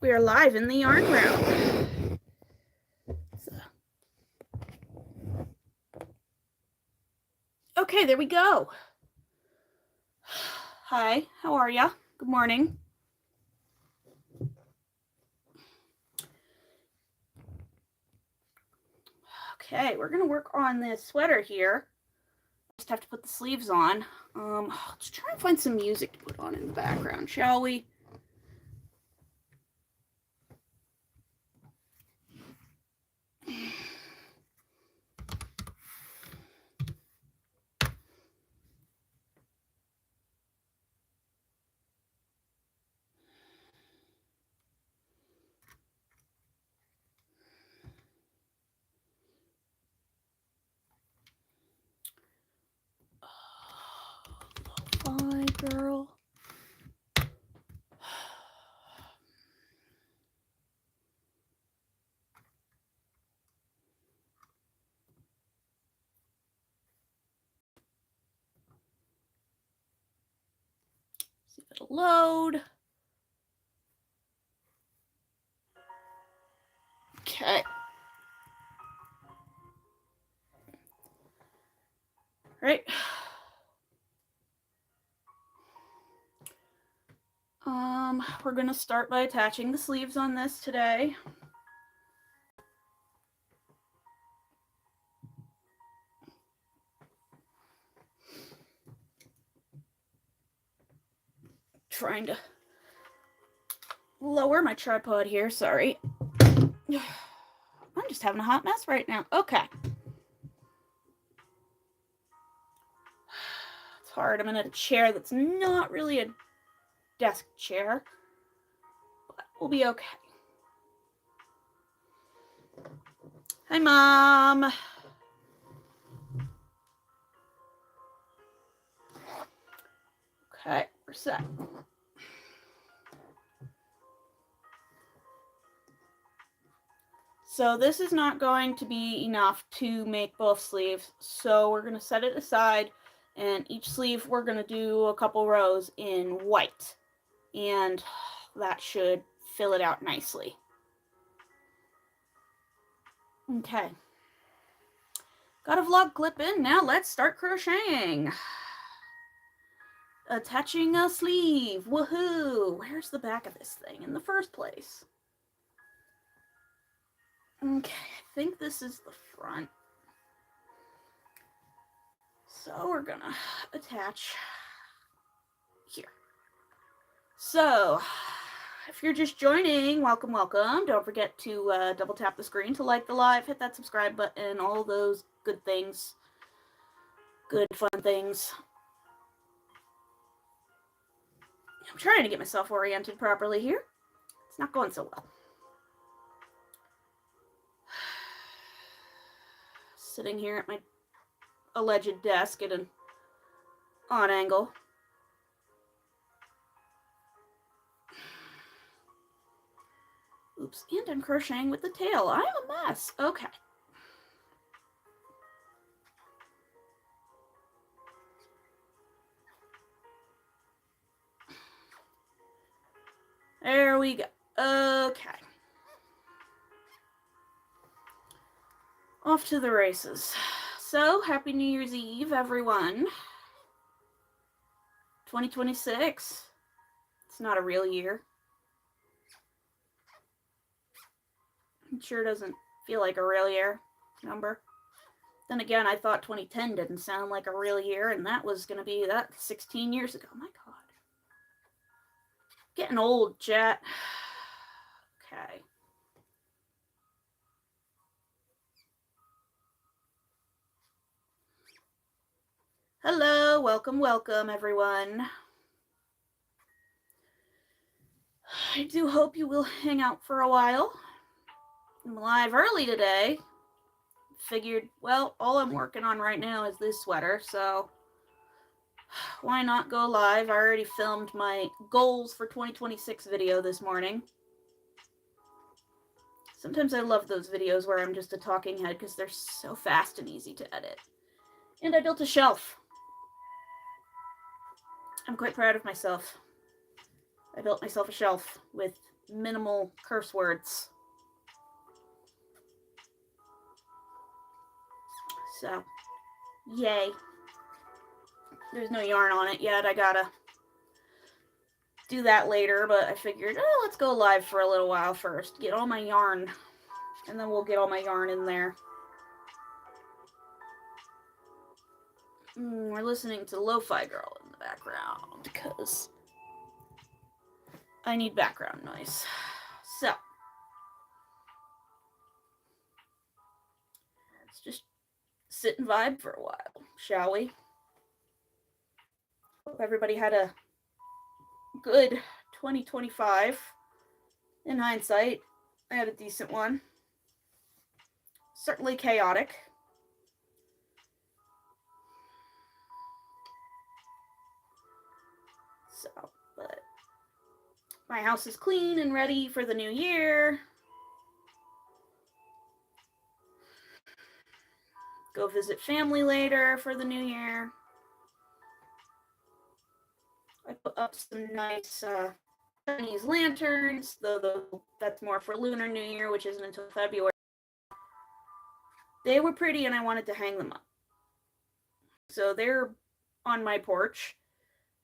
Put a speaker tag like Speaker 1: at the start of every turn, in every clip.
Speaker 1: We are live in the yarn room. Okay, there we go. Hi, how are ya? Good morning. Okay, we're gonna work on this sweater here. Just have to put the sleeves on. Let's try and find some music to put on in the background, shall we? Bye, girl. See if it'll load. Okay. Right. We're gonna start by attaching the sleeves on this today. Trying to lower my tripod here, sorry. I'm just having a hot mess right now. Okay. It's hard. I'm in a chair that's not really a desk chair, but we'll be okay. Hi, Mom. Okay, we're set. So this is not going to be enough to make both sleeves, so we're going to set it aside, and each sleeve we're going to do a couple rows in white, and that should fill it out nicely. Okay. Got a vlog clip in. Now let's start crocheting. Attaching a sleeve. Woohoo! Where's the back of this thing in the first place? Okay, I think this is the front. So we're gonna attach here. So if you're just joining, welcome, welcome. Don't forget to double tap the screen to like the live, hit that subscribe button, all those good things, good fun things. I'm trying to get myself oriented properly here. It's not going so well. Sitting here at my alleged desk at an odd angle. Oops, and I'm crocheting with the tail. I'm a mess. Okay. There we go. Okay. Off to the races. So, Happy New Year's Eve, everyone. 2026. It's not a real year. It sure doesn't feel like a real year number. Then again, I thought 2010 didn't sound like a real year, and that was going to be that 16 years ago. My God. Getting old, chat. Okay. Hello, welcome, welcome, everyone. I do hope you will hang out for a while. I'm live early today. Figured, well, all I'm working on right now is this sweater, so why not go live? I already filmed my goals for 2026 video this morning. Sometimes I love those videos where I'm just a talking head because they're so fast and easy to edit. And I built a shelf. I'm quite proud of myself. I built myself a shelf with minimal curse words. So, yay. There's no yarn on it yet. I gotta do that later, but I figured, oh, let's go live for a little while first. Get all my yarn, and then we'll get all my yarn in there. We're listening to Lo-Fi Girl in the background, because I need background noise. So, let's just sit and vibe for a while, shall we? Hope everybody had a good 2025. In hindsight, I had a decent one. Certainly chaotic. So, but my house is clean and ready for the new year. Go visit family later for the new year. I put up some nice Chinese lanterns, though that's more for Lunar New Year, which isn't until February. They were pretty and I wanted to hang them up. So they're on my porch.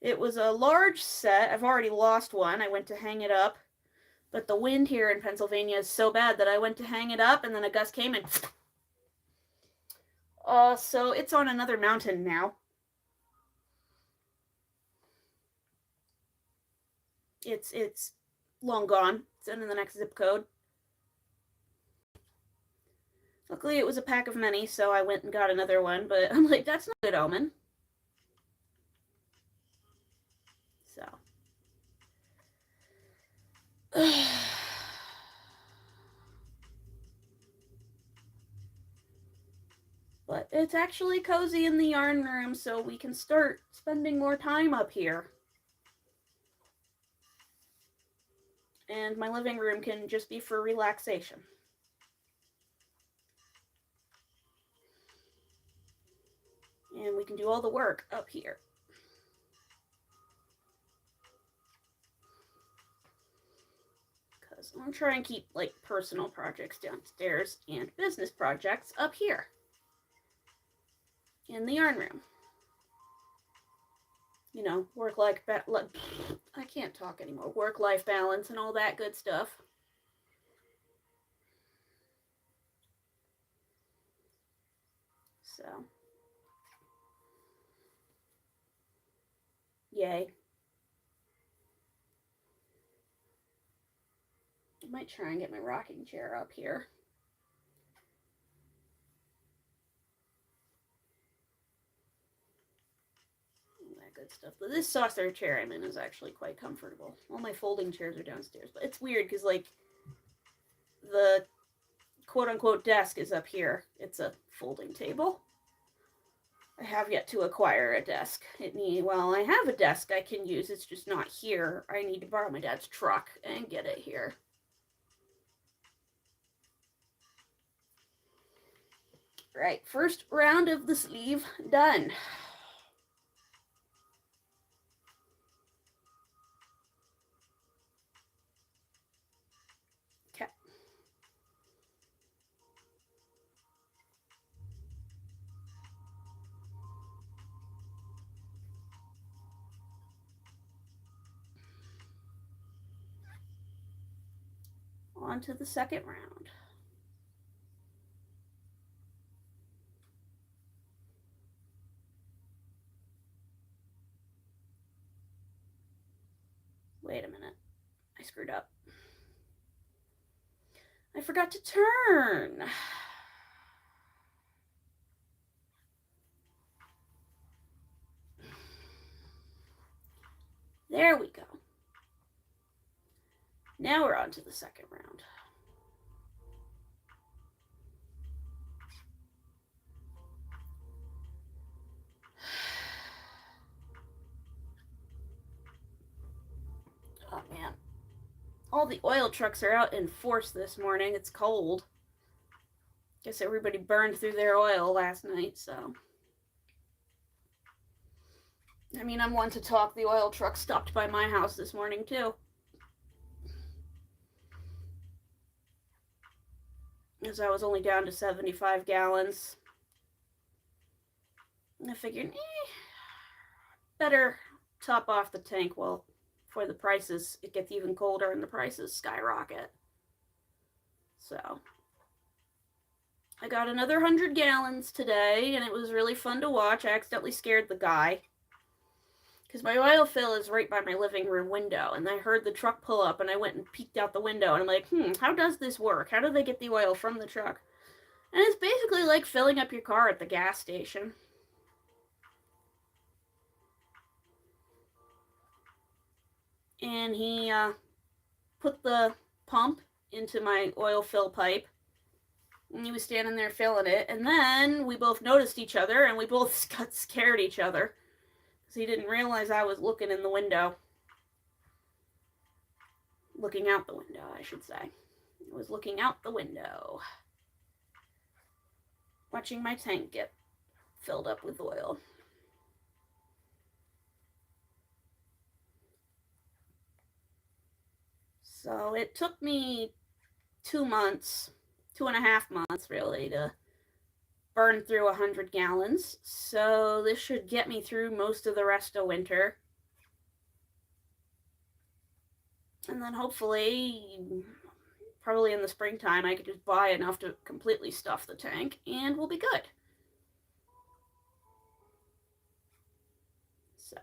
Speaker 1: It was a large set. I've already lost one. I went to hang it up. But the wind here in Pennsylvania is so bad that I went to hang it up and then a gust came and... so it's on another mountain now. It's long gone. It's in the next zip code. Luckily, it was a pack of many, so I went and got another one, but I'm like, that's not a good omen. So. But it's actually cozy in the yarn room, so we can start spending more time up here. And my living room can just be for relaxation. And we can do all the work up here. Because I'm trying to keep like personal projects downstairs and business projects up here in the yarn room. You know, work-life, I can't talk anymore. Work-life balance and all that good stuff. So, yay. I might try and get my rocking chair up here. Good stuff. But this saucer chair I'm in is actually quite comfortable. All my folding chairs are downstairs, but it's weird because like the quote-unquote desk is up here. It's a folding table. I have yet to acquire a desk. Well, I have a desk I can use. It's just not here. I need to borrow my dad's truck and get it here. Right, first round of the sleeve done. On to the second round. Wait a minute. I screwed up. I forgot to turn. There we go. Now we're on to the second round. Oh man. All the oil trucks are out in force this morning. It's cold. Guess everybody burned through their oil last night, so. I mean, I'm one to talk. The oil truck stopped by my house this morning, too. as I was only down to 75 gallons. I figured, better top off the tank while before the prices, it gets even colder and the prices skyrocket. So I got another 100 gallons today, and it was really fun to watch. I accidentally scared the guy because my oil fill is right by my living room window, and I heard the truck pull up, and I went and peeked out the window, and I'm like, how does this work? How do they get the oil from the truck? And it's basically like filling up your car at the gas station. And he put the pump into my oil fill pipe, and he was standing there filling it, and then we both noticed each other, and we both got scared each other because he didn't realize I was looking in the window. Looking out the window, I should say. I was looking out the window, watching my tank get filled up with oil. So it took me 2 months, 2.5 months really, to burn through 100 gallons. So this should get me through most of the rest of winter. And then hopefully, probably in the springtime, I could just buy enough to completely stuff the tank, and we'll be good. So,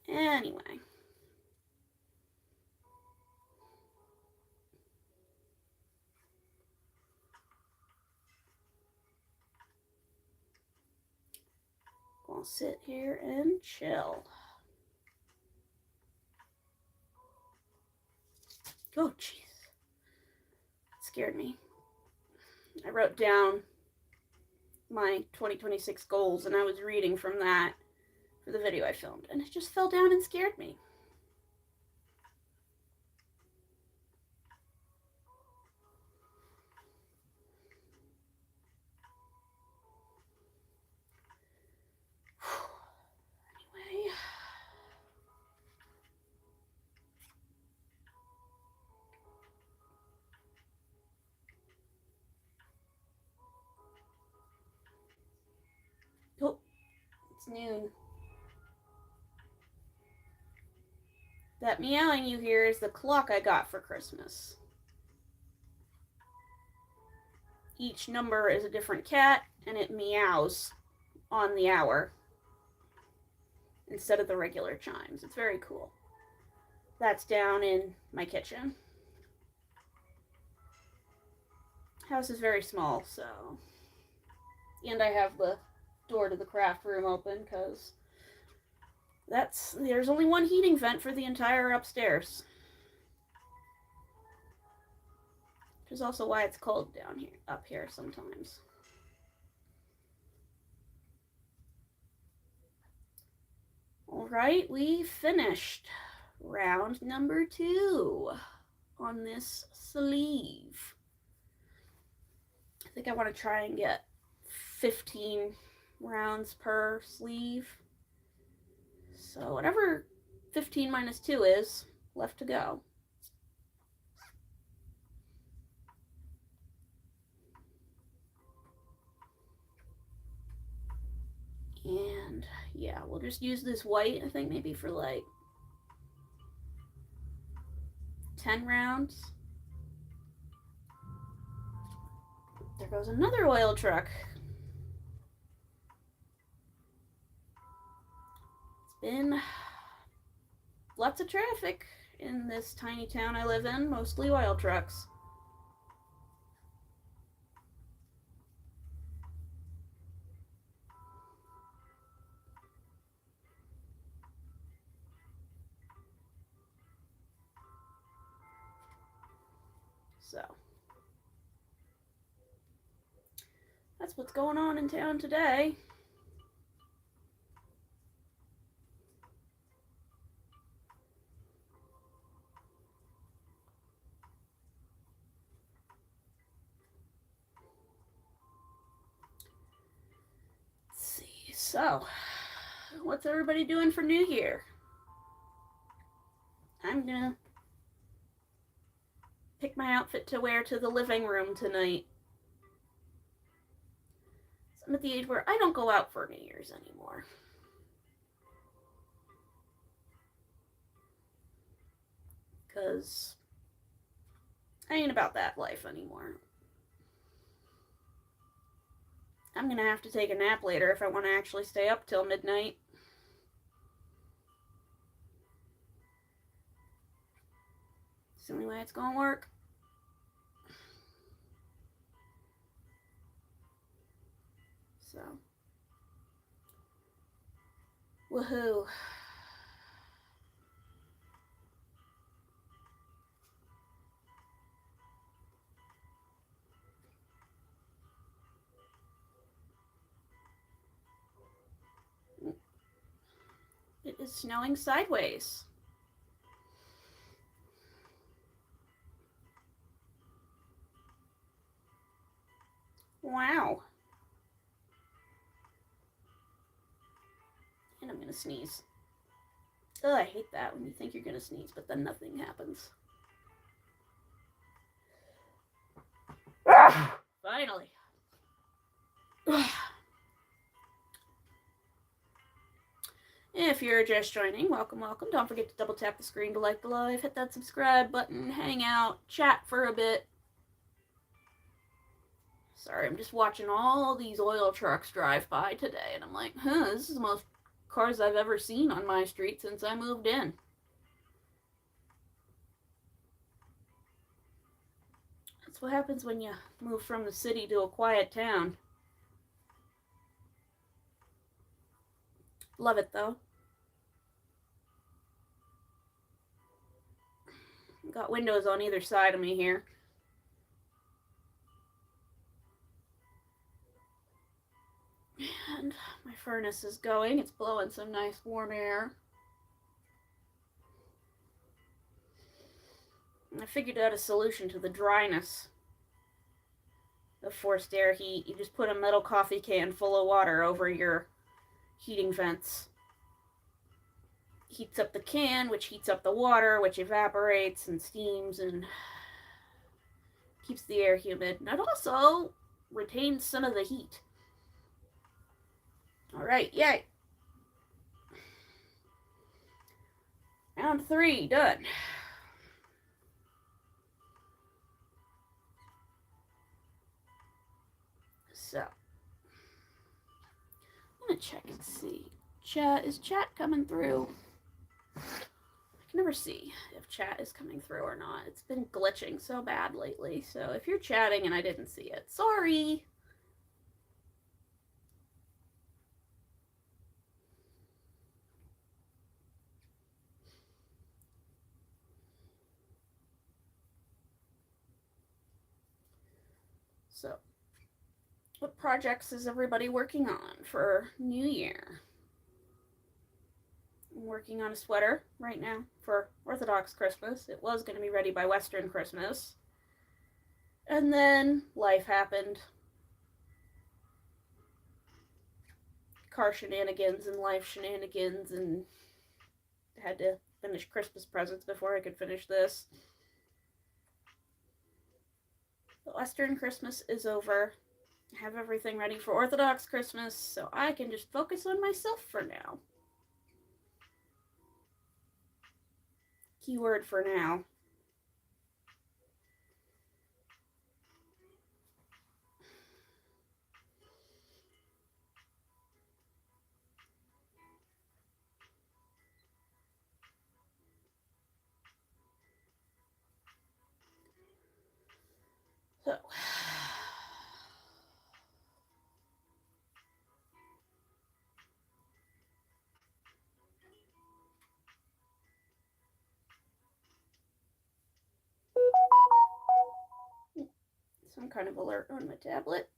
Speaker 1: anyway. I'll sit here and chill. Oh, jeez. It scared me. I wrote down my 2026 goals, and I was reading from that for the video I filmed, and it just fell down and scared me. Anyway. Oh, it's noon. That meowing you hear is the clock I got for Christmas. Each number is a different cat, and it meows on the hour instead of the regular chimes. It's very cool. That's down in my kitchen. House is very small, so. And I have the door to the craft room open because there's only one heating vent for the entire upstairs. Which is also why it's cold down here, up here sometimes. Alright, we finished round number 2 on this sleeve. I think I want to try and get 15 rounds per sleeve. So whatever 15 minus 2 is, left to go. And yeah, we'll just use this white, I think maybe for like 10 rounds. There goes another oil truck. It's been lots of traffic in this tiny town I live in, mostly oil trucks. So that's what's going on in town today. Let's see. So, what's everybody doing for New Year? I'm gonna pick my outfit to wear to the living room tonight. So I'm at the age where I don't go out for New Year's anymore. Because I ain't about that life anymore. I'm going to have to take a nap later if I want to actually stay up till midnight. It's the only way it's going to work. So, woohoo. It is snowing sideways. Wow. And I'm going to sneeze. Ugh, I hate that when you think you're going to sneeze, but then nothing happens. Finally. If you're just joining, welcome, welcome. Don't forget to double tap the screen to like the live, hit that subscribe button, hang out, chat for a bit. Sorry, I'm just watching all these oil trucks drive by today, and I'm like, this is the most cars I've ever seen on my street since I moved in. That's what happens when you move from the city to a quiet town. Love it, though. Got windows on either side of me here. And my furnace is going. It's blowing some nice warm air. I figured out a solution to the dryness of forced air heat. You just put a metal coffee can full of water over your heating vents. Heats up the can, which heats up the water, which evaporates and steams and keeps the air humid. And it also retains some of the heat. Alright, yay. Round 3, done. So, I'm gonna check and see. Is chat coming through? I can never see if chat is coming through or not. It's been glitching so bad lately. So if you're chatting and I didn't see it, sorry. So, what projects is everybody working on for New Year? I'm working on a sweater right now for Orthodox Christmas. It was going to be ready by Western Christmas. And then life happened. Car shenanigans and life shenanigans, and I had to finish Christmas presents before I could finish this. The Western Christmas is over. I have everything ready for Orthodox Christmas, so I can just focus on myself for now. Keyword for now. So, some kind of alert on my tablet.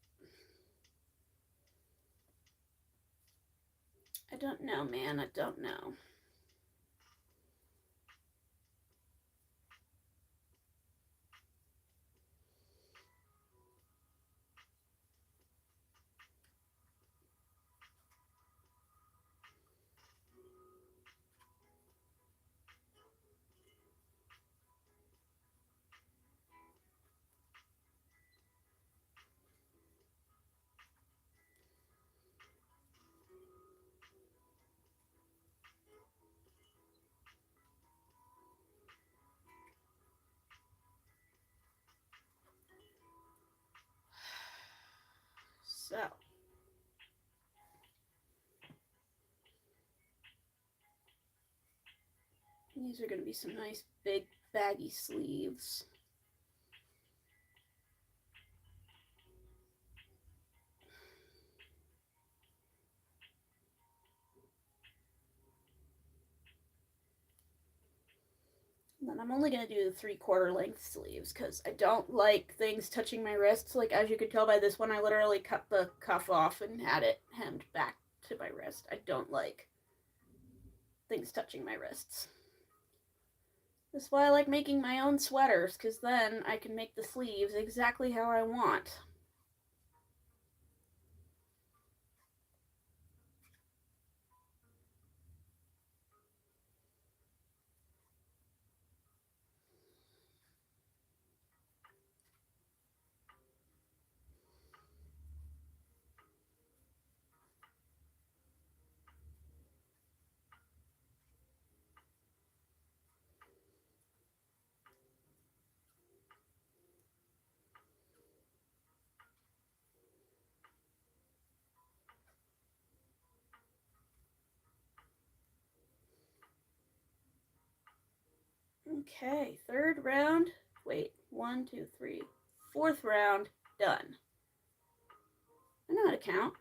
Speaker 1: I don't know, man. I don't know. These are going to be some nice big baggy sleeves. And then I'm only going to do the 3/4 length sleeves because I don't like things touching my wrists. Like, as you can tell by this one, I literally cut the cuff off and had it hemmed back to my wrist. I don't like things touching my wrists. That's why I like making my own sweaters, because then I can make the sleeves exactly how I want. Okay, third round. Wait, 1, 2, 3. Fourth round, done. I know how to count.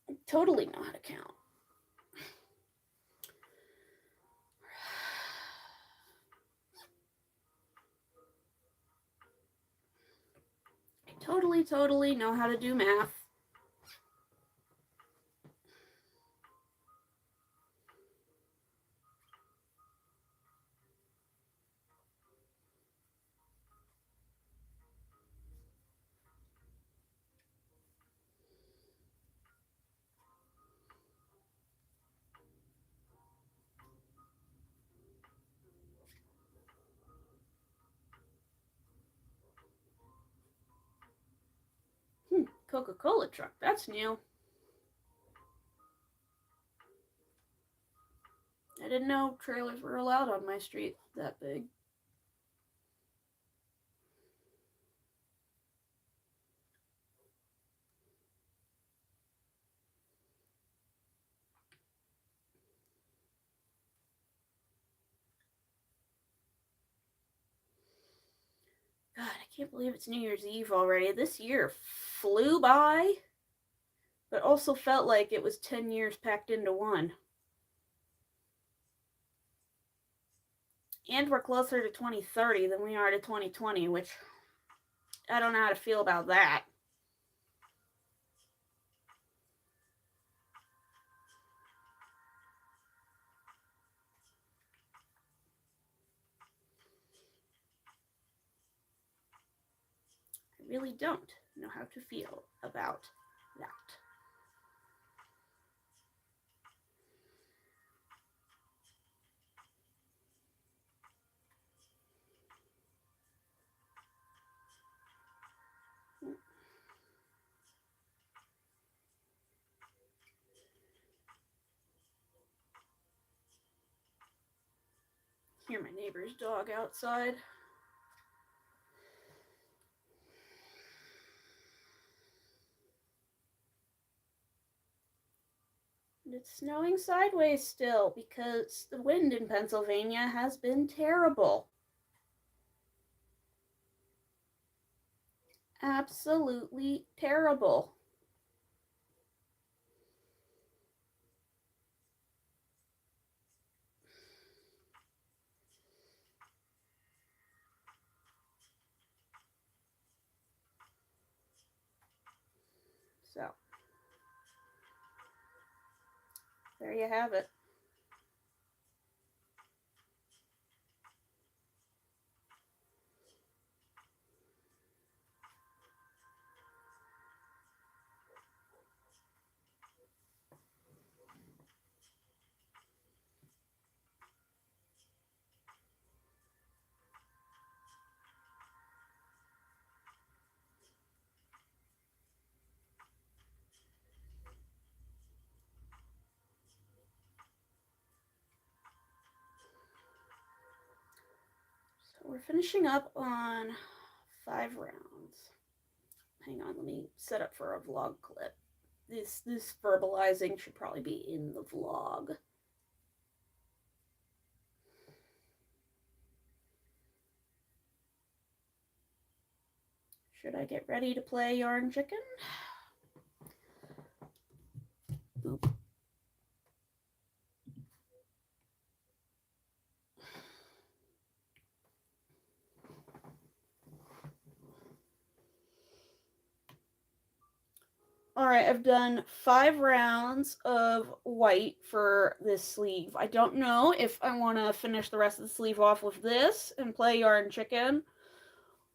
Speaker 1: I totally know how to count. I totally know how to do math. Coca-Cola truck, that's new. I didn't know trailers were allowed on my street that big. God, I can't believe it's New Year's Eve already. This year flew by, but also felt like it was 10 years packed into one. And we're closer to 2030 than we are to 2020, which I don't know how to feel about that. I really don't know how to feel about that. Hear my neighbor's dog outside. And it's snowing sideways still because the wind in Pennsylvania has been terrible. Absolutely terrible. So, there you have it. So we're finishing up on 5 rounds. Hang on, let me set up for a vlog clip. This verbalizing should probably be in the vlog. Should I get ready to play Yarn Chicken? Oop. Alright, I've done 5 rounds of white for this sleeve. I don't know if I want to finish the rest of the sleeve off with this and play Yarn Chicken,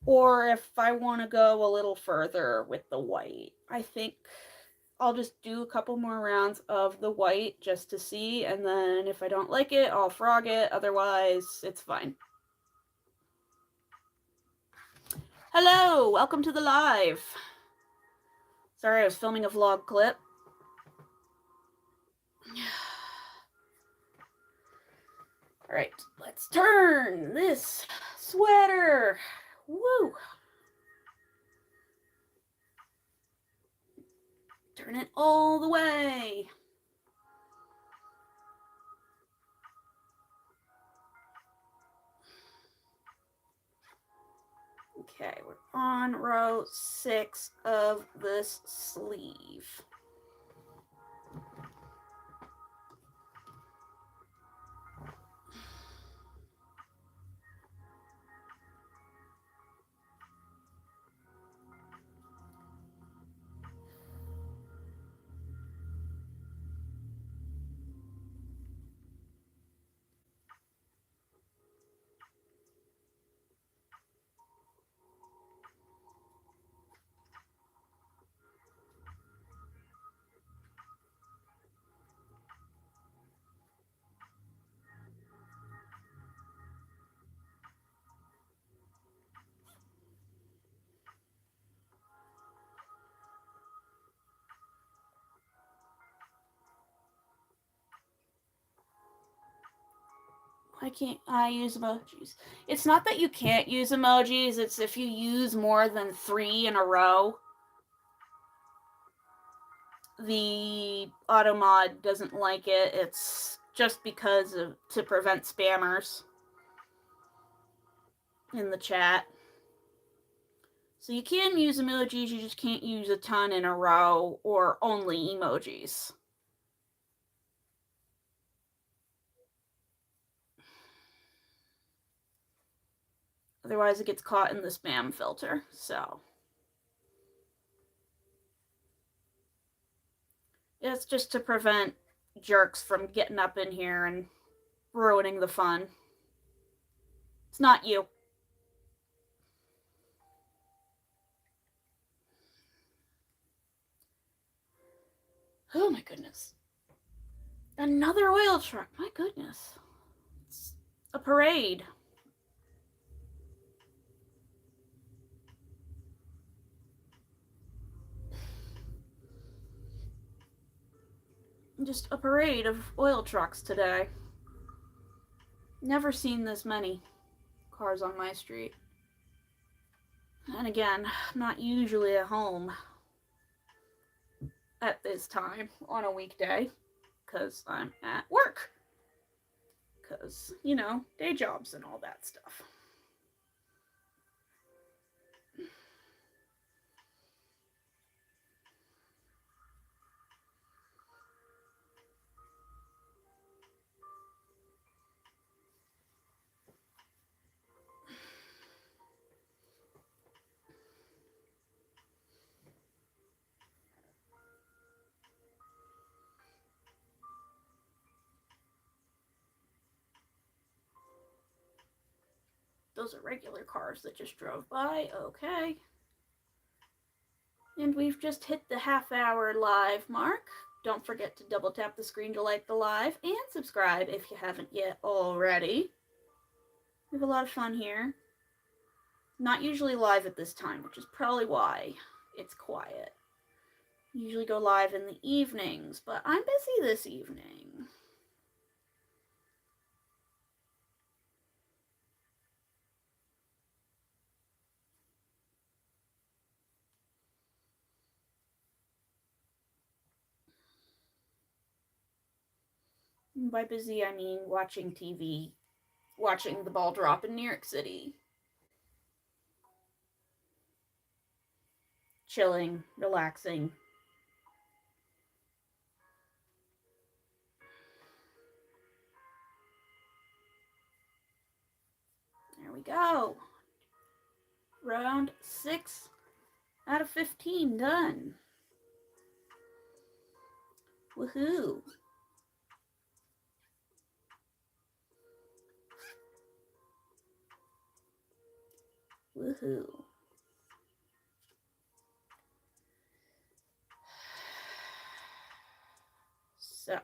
Speaker 1: or if I want to go a little further with the white. I think I'll just do a couple more rounds of the white just to see, and then if I don't like it, I'll frog it. Otherwise, it's fine. Hello, welcome to the live. Sorry, I was filming a vlog clip. All right, let's turn this sweater. Woo! Turn it all the way. Okay, we're on row 6 of this sleeve. Why can't I use emojis? It's not that you can't use emojis, it's if you use more than 3 in a row, the auto mod doesn't like it. It's just because of to prevent spammers in the chat. So you can use emojis, you just can't use a ton in a row or only emojis. Otherwise it gets caught in the spam filter. So it's just to prevent jerks from getting up in here and ruining the fun. It's not you. Oh my goodness. Another oil truck. My goodness. It's a parade. Just a parade of oil trucks today. Never seen this many cars on my street. And again, I'm not usually at home at this time on a weekday because I'm at work. Because, you know, day jobs and all that stuff. Those are regular cars that just drove by. Okay. And we've just hit the half-hour live mark. Don't forget to double tap the screen to like the live and subscribe if you haven't yet already. We have a lot of fun here. Not usually live at this time, which is probably why it's quiet. Usually go live in the evenings, but I'm busy this evening. And by busy, I mean watching TV, watching the ball drop in New York City. chilling, relaxing. There we go. Round 6 out of 15 done. Woohoo. Woohoo. So.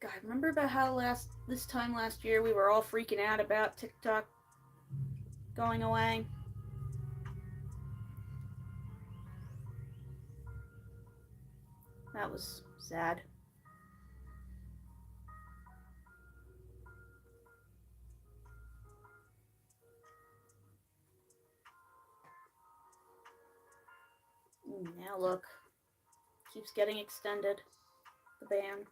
Speaker 1: God, remember about how this time last year we were all freaking out about TikTok going away? That was sad. Now look, keeps getting extended, the ban.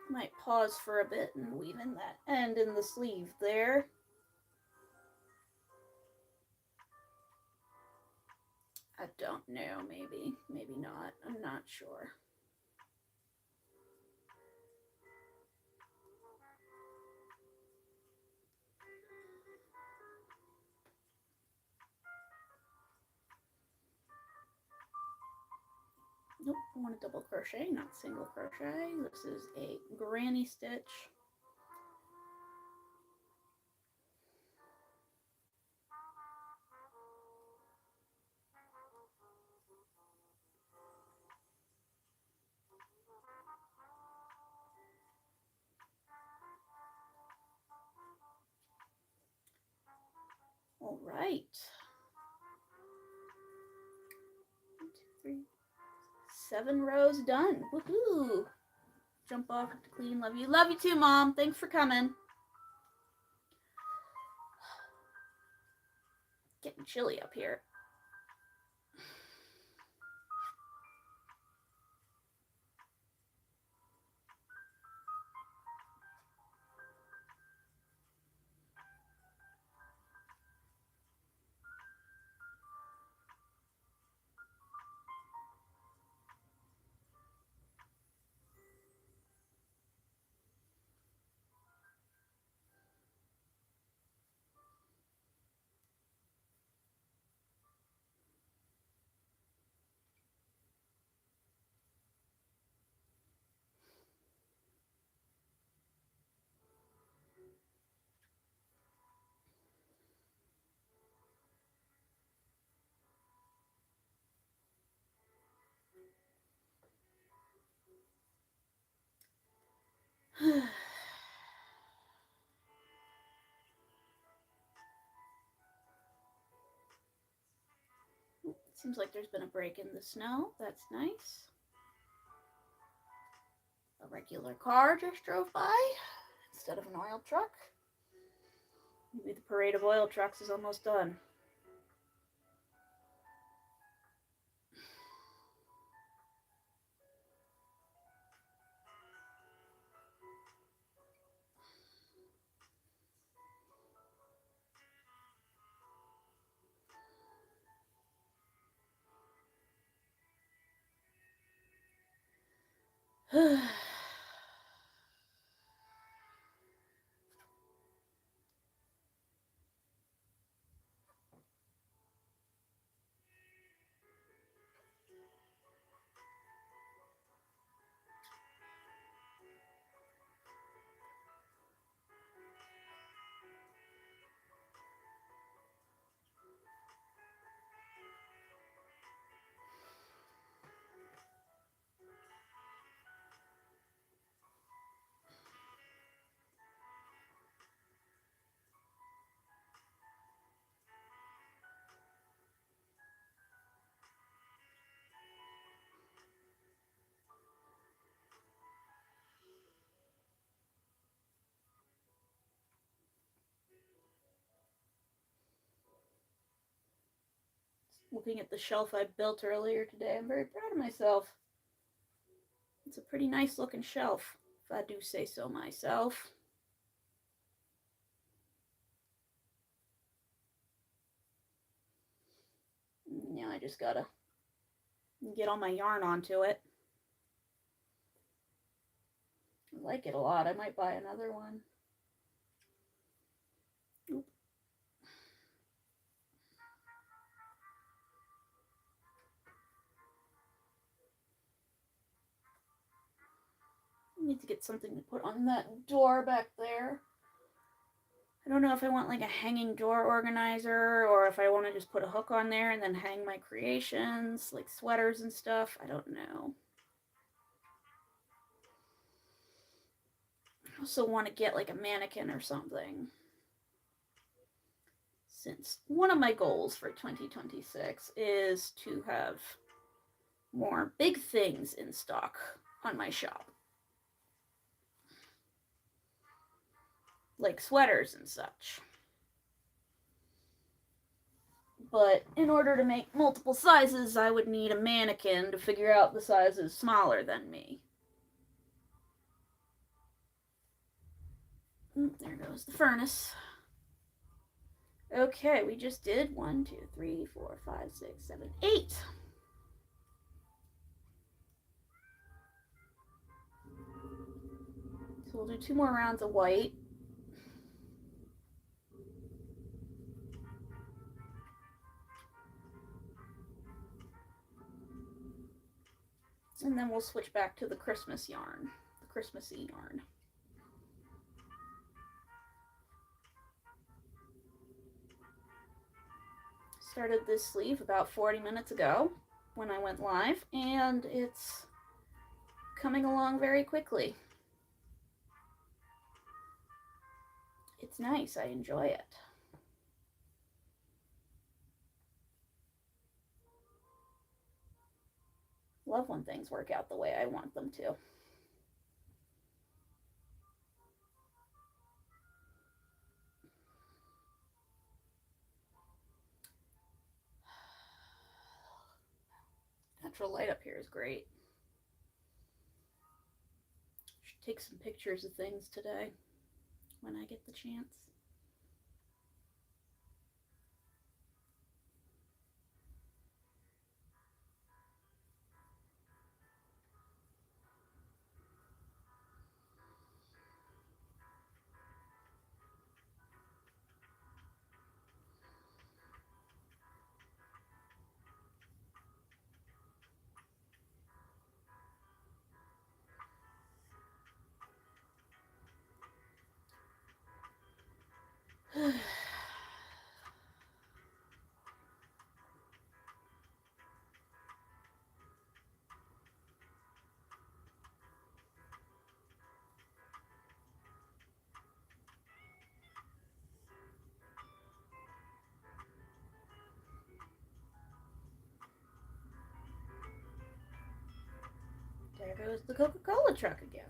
Speaker 1: Might pause for a bit and weave in that end in the sleeve there. I don't know, maybe not. I'm not sure. Nope, I want a double crochet, not single crochet. This is a granny stitch. All right. 1, 2, 3, 7 rows done. Woohoo! Jump off to clean. Love you. Love you too, Mom. Thanks for coming. Getting chilly up here. Seems like there's been a break in the snow. That's nice. A regular car just drove by instead of an oil truck. Maybe the parade of oil trucks is almost done. Looking at the shelf I built earlier today, I'm very proud of myself. It's a pretty nice looking shelf, if I do say so myself. Now I just gotta get all my yarn onto it. I like it a lot. I might buy another one. Oop. I need to get something to put on that door back there. I don't know if I want like a hanging door organizer or if I want to just put a hook on there and then hang my creations, like sweaters and stuff. I don't know. I also want to get like a mannequin or something, since one of my goals for 2026 is to have more big things in stock on my shop, like sweaters and such. But in order to make multiple sizes, I would need a mannequin to figure out the sizes smaller than me. There goes the furnace. Okay, we just did 1, 2, 3, 4, 5, 6, 7, 8. So we'll do 2 more rounds of white. And then we'll switch back to the Christmas yarn, the Christmassy yarn. Started this sleeve about 40 minutes ago when I went live, and it's coming along very quickly. It's nice. I enjoy it. Love when things work out the way I want them to. Natural light up here is great. Should take some pictures of things today when I get the chance. to the Coca-Cola truck again.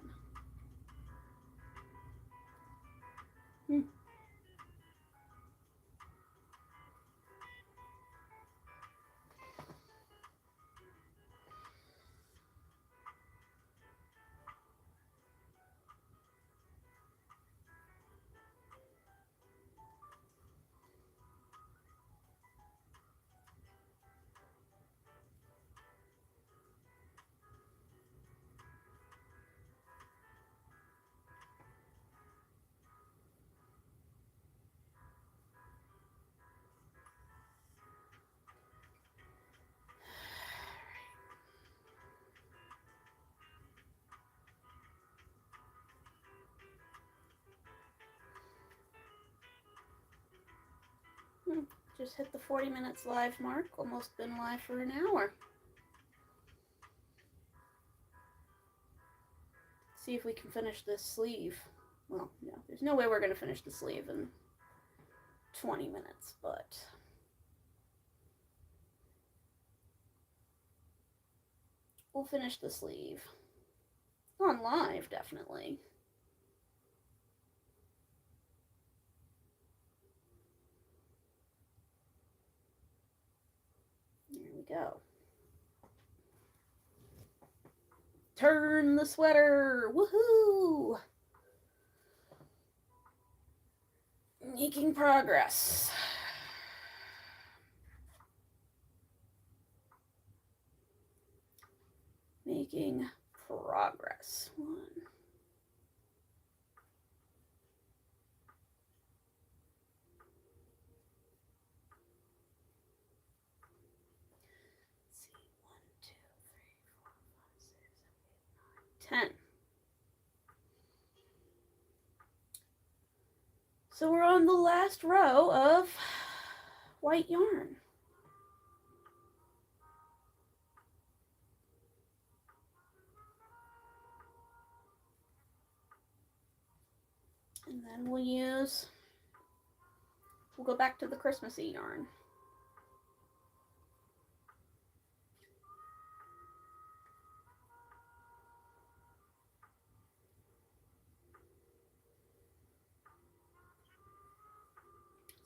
Speaker 1: Just hit the 40 minutes live mark. Almost been live for an hour. See if we can finish this sleeve. Well, no, there's no way we're going to finish the sleeve in 20 minutes, but we'll finish the sleeve. On live, definitely. There we go. Turn the sweater! Woohoo! Making progress. Making progress. One. Let's see. 1, 2, 3, 4, 5, 6, 7, 8, 9, 10. So we're on the last row of white yarn. And then we'll go back to the Christmassy yarn.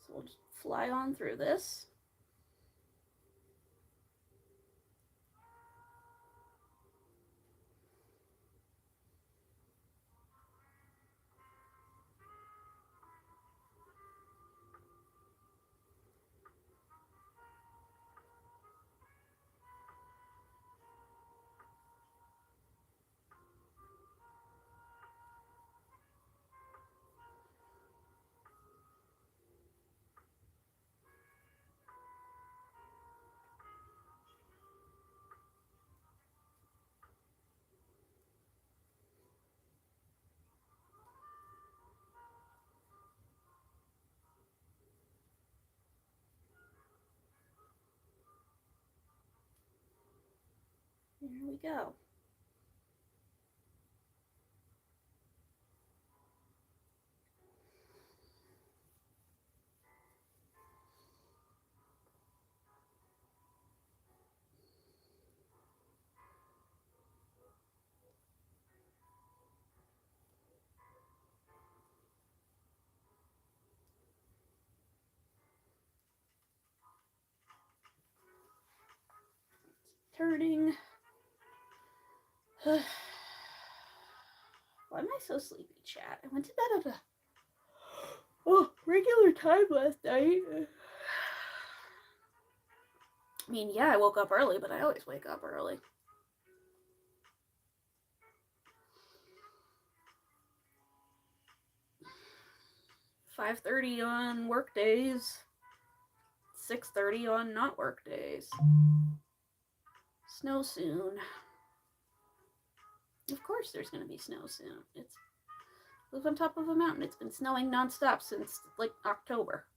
Speaker 1: So we'll just fly on through this. There we go. Turning. Why am I so sleepy, chat? I went to bed at a regular time last night. I mean, yeah, I woke up early, but I always wake up early. 5:30 on work days. 6:30 on not work days. Snow soon. Of course there's going to be snow soon. It's live on top of a mountain. It's been snowing nonstop since like October.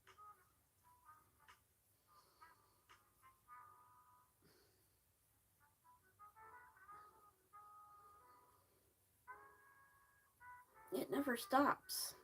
Speaker 1: It never stops.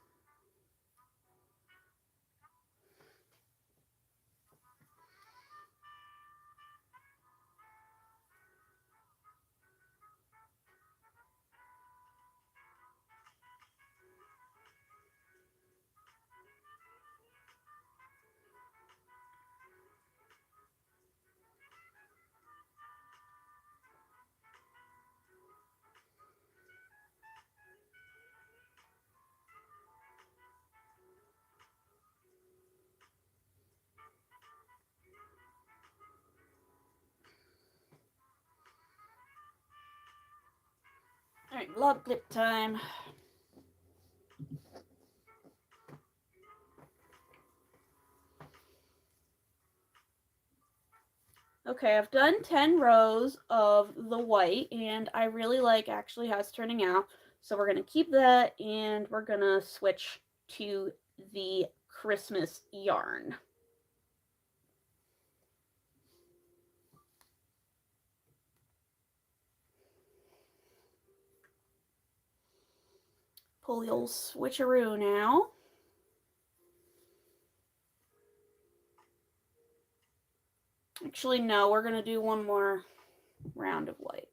Speaker 1: Alright, vlog clip time. Okay, I've done 10 rows of the white, and I really like actually how it's turning out. So we're going to keep that, and we're going to switch to the Christmas yarn. Pull the old switcheroo now. Actually, no, we're going to do one more round of white.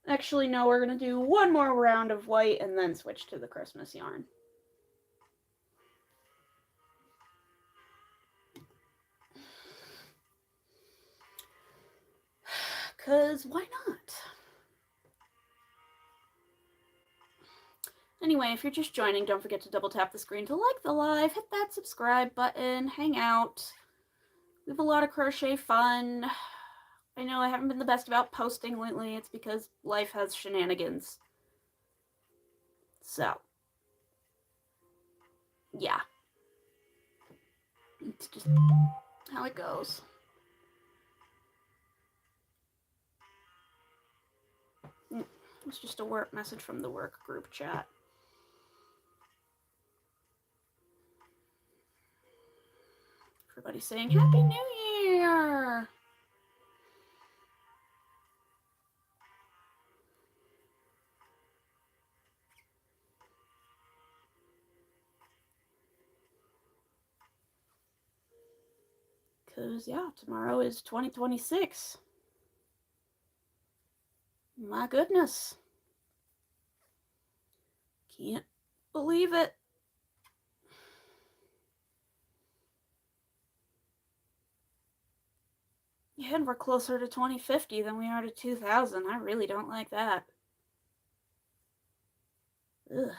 Speaker 1: Actually, no, we're going to do one more round of white and then switch to the Christmas yarn. Because why not? Anyway, if you're just joining, don't forget to double tap the screen to like the live, hit that subscribe button, hang out. We have a lot of crochet fun. I know I haven't been the best about posting lately. It's because life has shenanigans. So, yeah. It's just how it goes. It's just a work message from the work group chat. Everybody saying Happy New Year! Because, yeah, tomorrow is 2026. My goodness. Can't believe it. Yeah, and we're closer to 2050 than we are to 2000. I really don't like that. Ugh.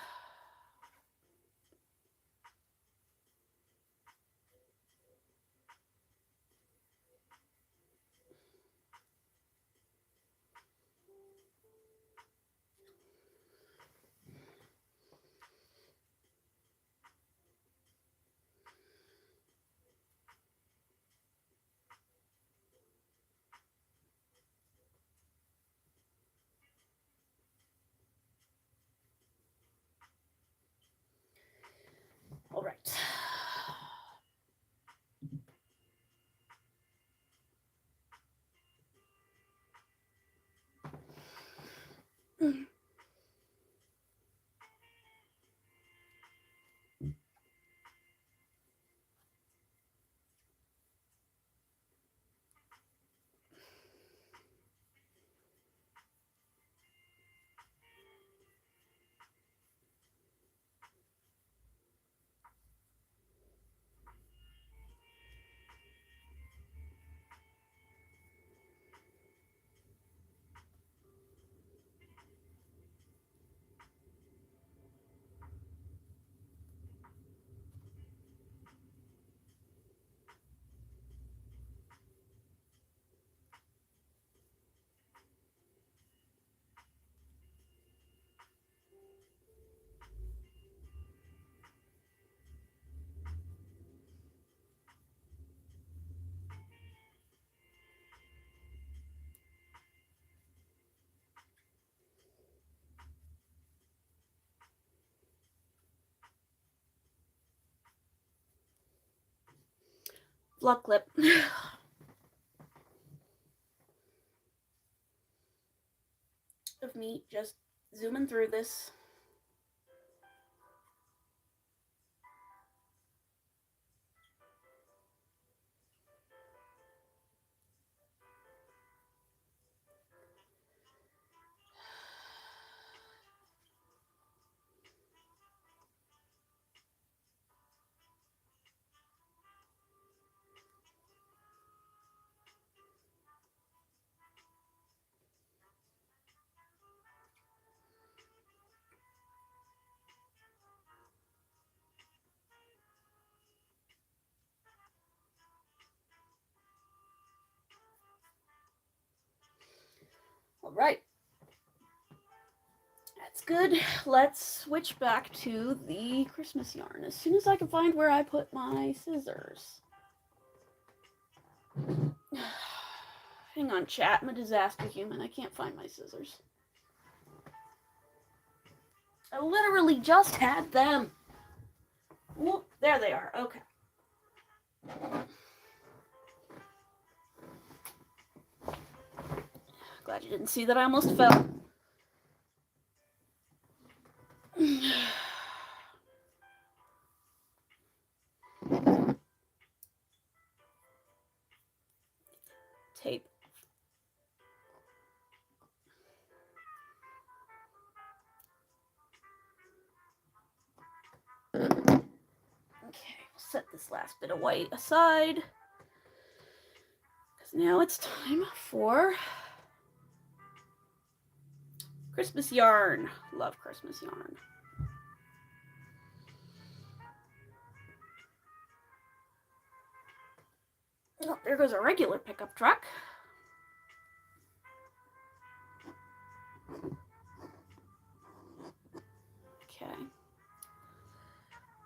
Speaker 1: All right. Vlog clip. Of me just zooming through this. right. That's good. Let's switch back to the Christmas yarn as soon as I can find where I put my scissors. Hang on, chat. I'm a disaster human. I can't find my scissors. I literally just had them. Whoop, there they are. Okay. Glad you didn't see that I almost fell. Tape. Okay, we'll set this last bit of white aside. Because now it's time for Christmas yarn. Love Christmas yarn. Oh, there goes a regular pickup truck. Okay.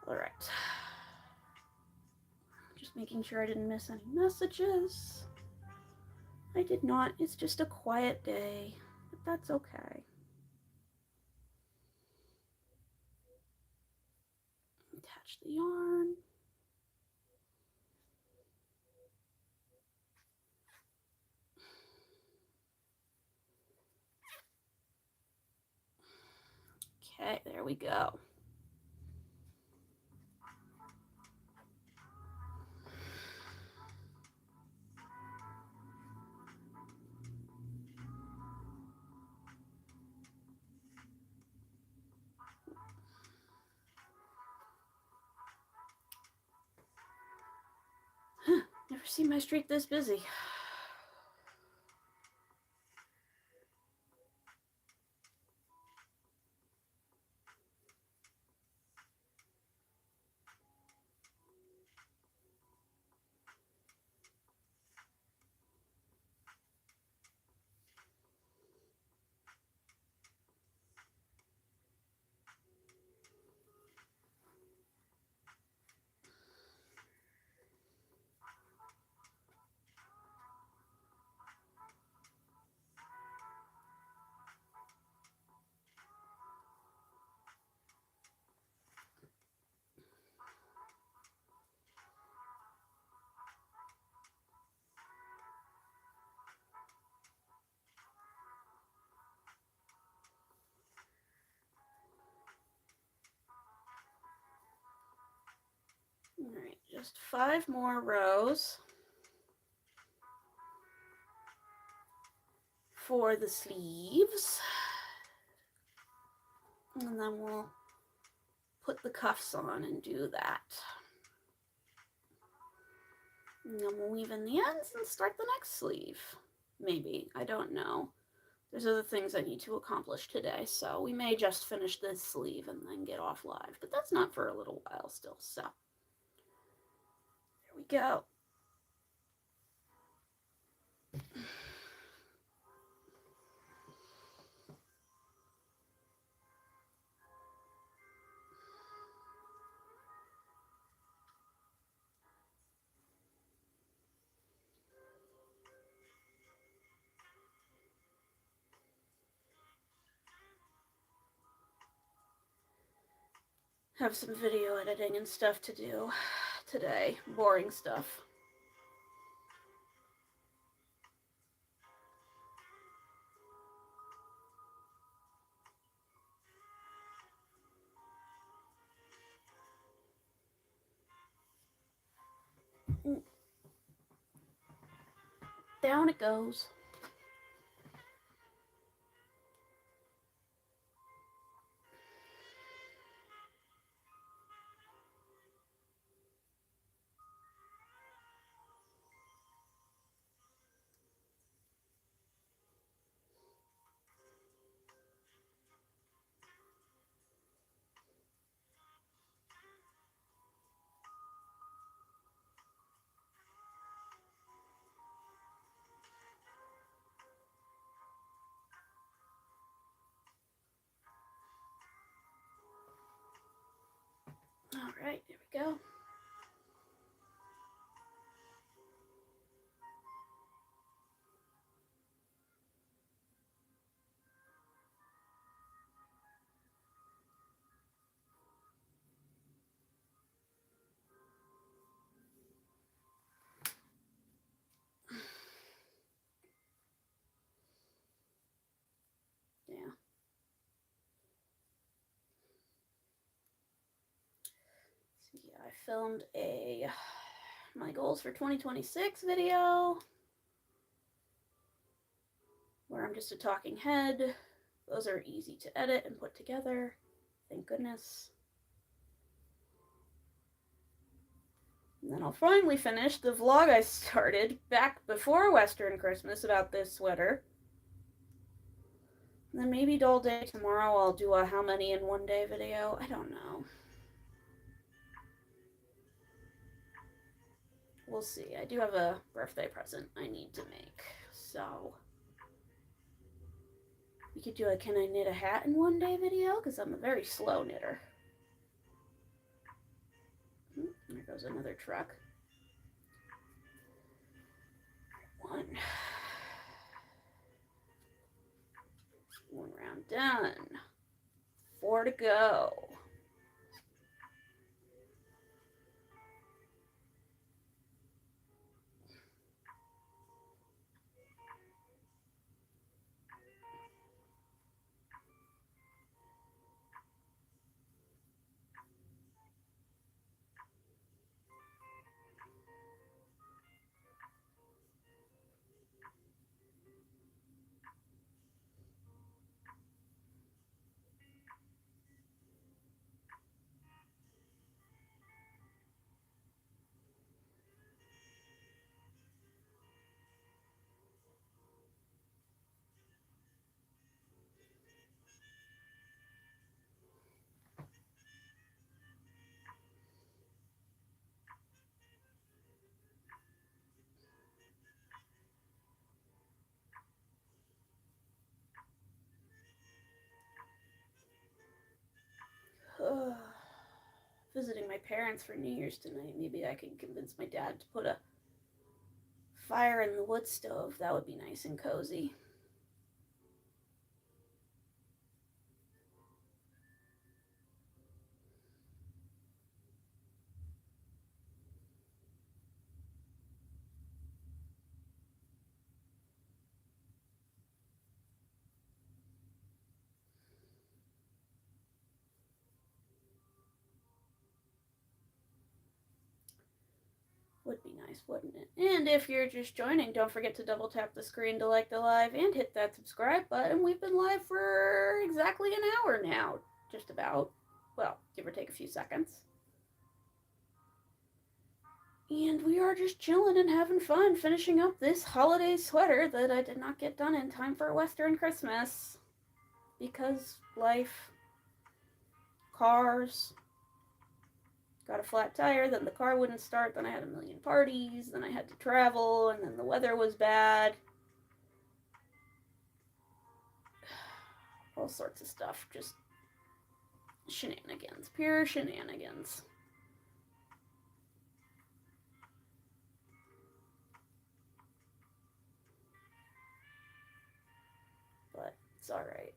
Speaker 1: All right. Just making sure I didn't miss any messages. I did not. It's just a quiet day, but that's okay. Attach the yarn. Okay, there we go. Never seen my streak this busy. All right, just 5 more rows for the sleeves. And then we'll put the cuffs on and do that. And then we'll weave in the ends and start the next sleeve. Maybe, I don't know. There's other things I need to accomplish today, so we may just finish this sleeve and then get off live. But that's not for a little while still, so there we go. Have some video editing and stuff to do today. Boring stuff. Down it goes. Alright, there we go. Yeah. So yeah, I filmed my goals for 2026 video where I'm just a talking head. Those are easy to edit and put together. Thank goodness. And then I'll finally finish the vlog I started back before Western Christmas about this sweater. And then maybe Doll Day tomorrow I'll do a how many in one day video. I don't know. We'll see. I do have a birthday present I need to make. So we could do a can I knit a hat in one day video? Because I'm a very slow knitter. There goes another truck. One round done. 4 to go. Visiting my parents for New Year's tonight. Maybe I can convince my dad to put a fire in the wood stove. That would be nice and cozy. Would be nice, wouldn't it? And if you're just joining, don't forget to double tap the screen to like the live and hit that subscribe button. We've been live for exactly an hour now, just about. Well, give or take a few seconds. And we are just chilling and having fun, finishing up this holiday sweater that I did not get done in time for Western Christmas. Because life, cars, got a flat tire, then the car wouldn't start, then I had a million parties, then I had to travel, and then the weather was bad. All sorts of stuff, just shenanigans, pure shenanigans. But it's alright.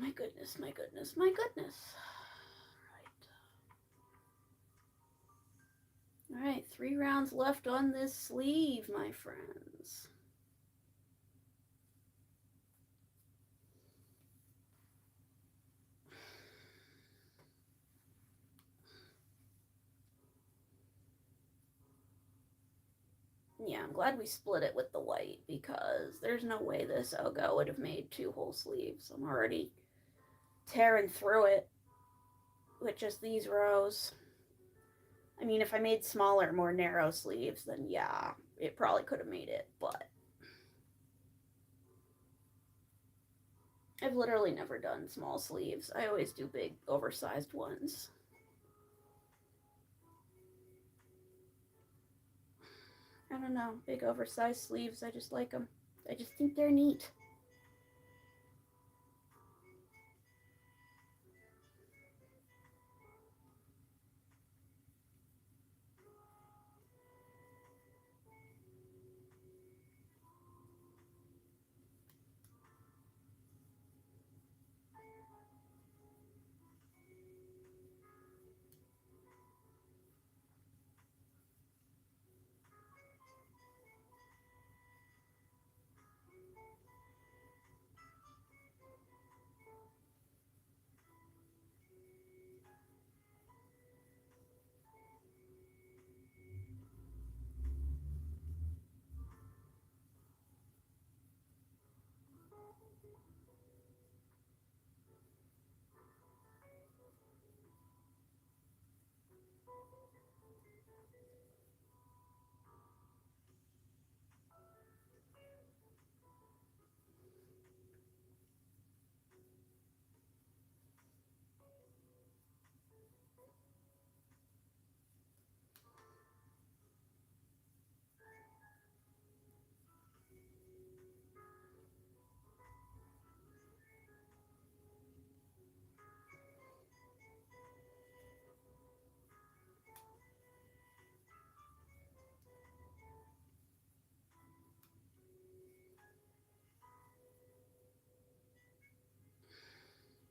Speaker 1: My goodness, my goodness, my goodness. All right, 3 rounds left on this sleeve, my friends. Yeah, I'm glad we split it with the white because there's no way this Ogo would have made 2 whole sleeves. I'm already tearing through it with just these rows. I mean, if I made smaller, more narrow sleeves, then yeah, it probably could have made it, but I've literally never done small sleeves. I always do big, oversized ones. I don't know, big, oversized sleeves, I just like them. I just think they're neat.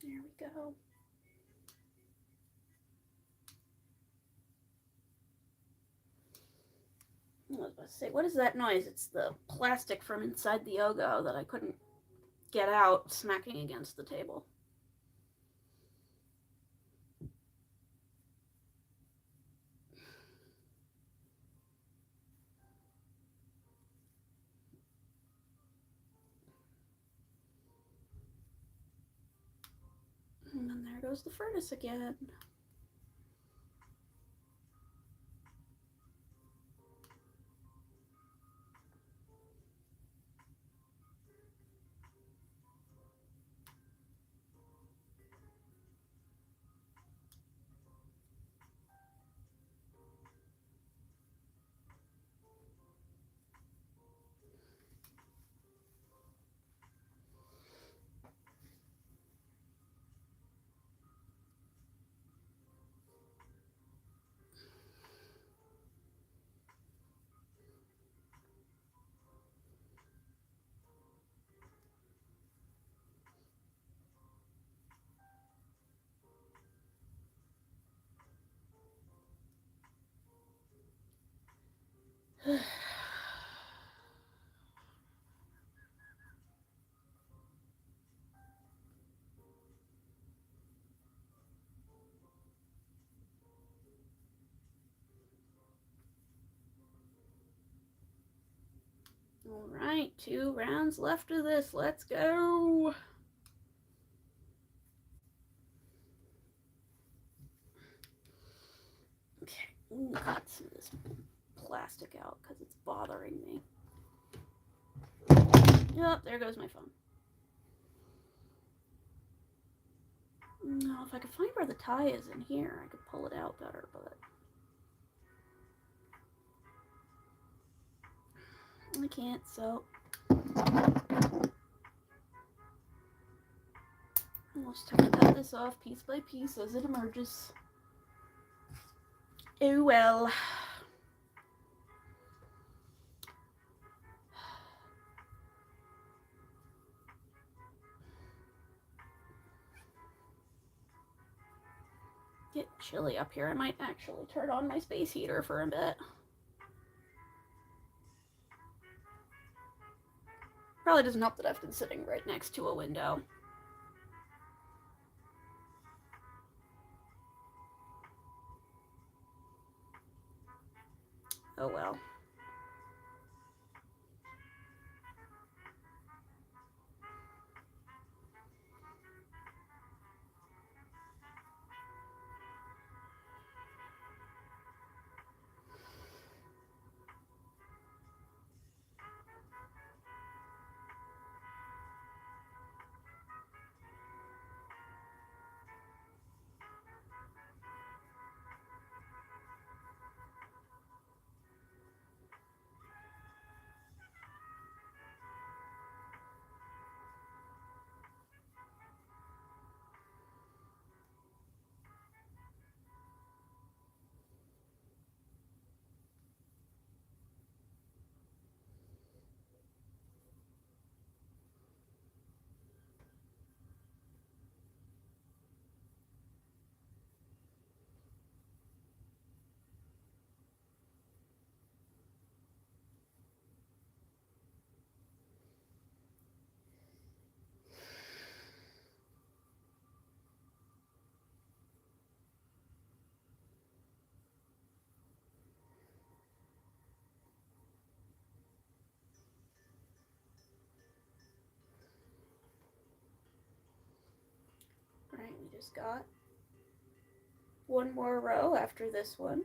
Speaker 1: There we go. I was about to say, what is that noise? It's the plastic from inside the Ogo that I couldn't get out smacking against the table. And then there goes the furnace again. All right, 2 rounds left of this. Let's go. Okay, got some of this plastic out because it's bothering me. Yep, there goes my phone. No, if I could find where the tie is in here, I could pull it out better, but I can't, so I'll just have to cut this off piece by piece as it emerges. Oh well. chilly up here. I might actually turn on my space heater for a bit. Probably doesn't help that I've been sitting right next to a window. Oh well. Alright, we just got one more row after this one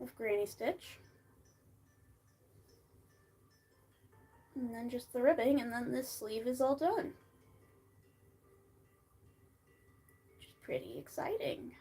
Speaker 1: of granny stitch. And then just the ribbing, and then this sleeve is all done. Which is pretty exciting.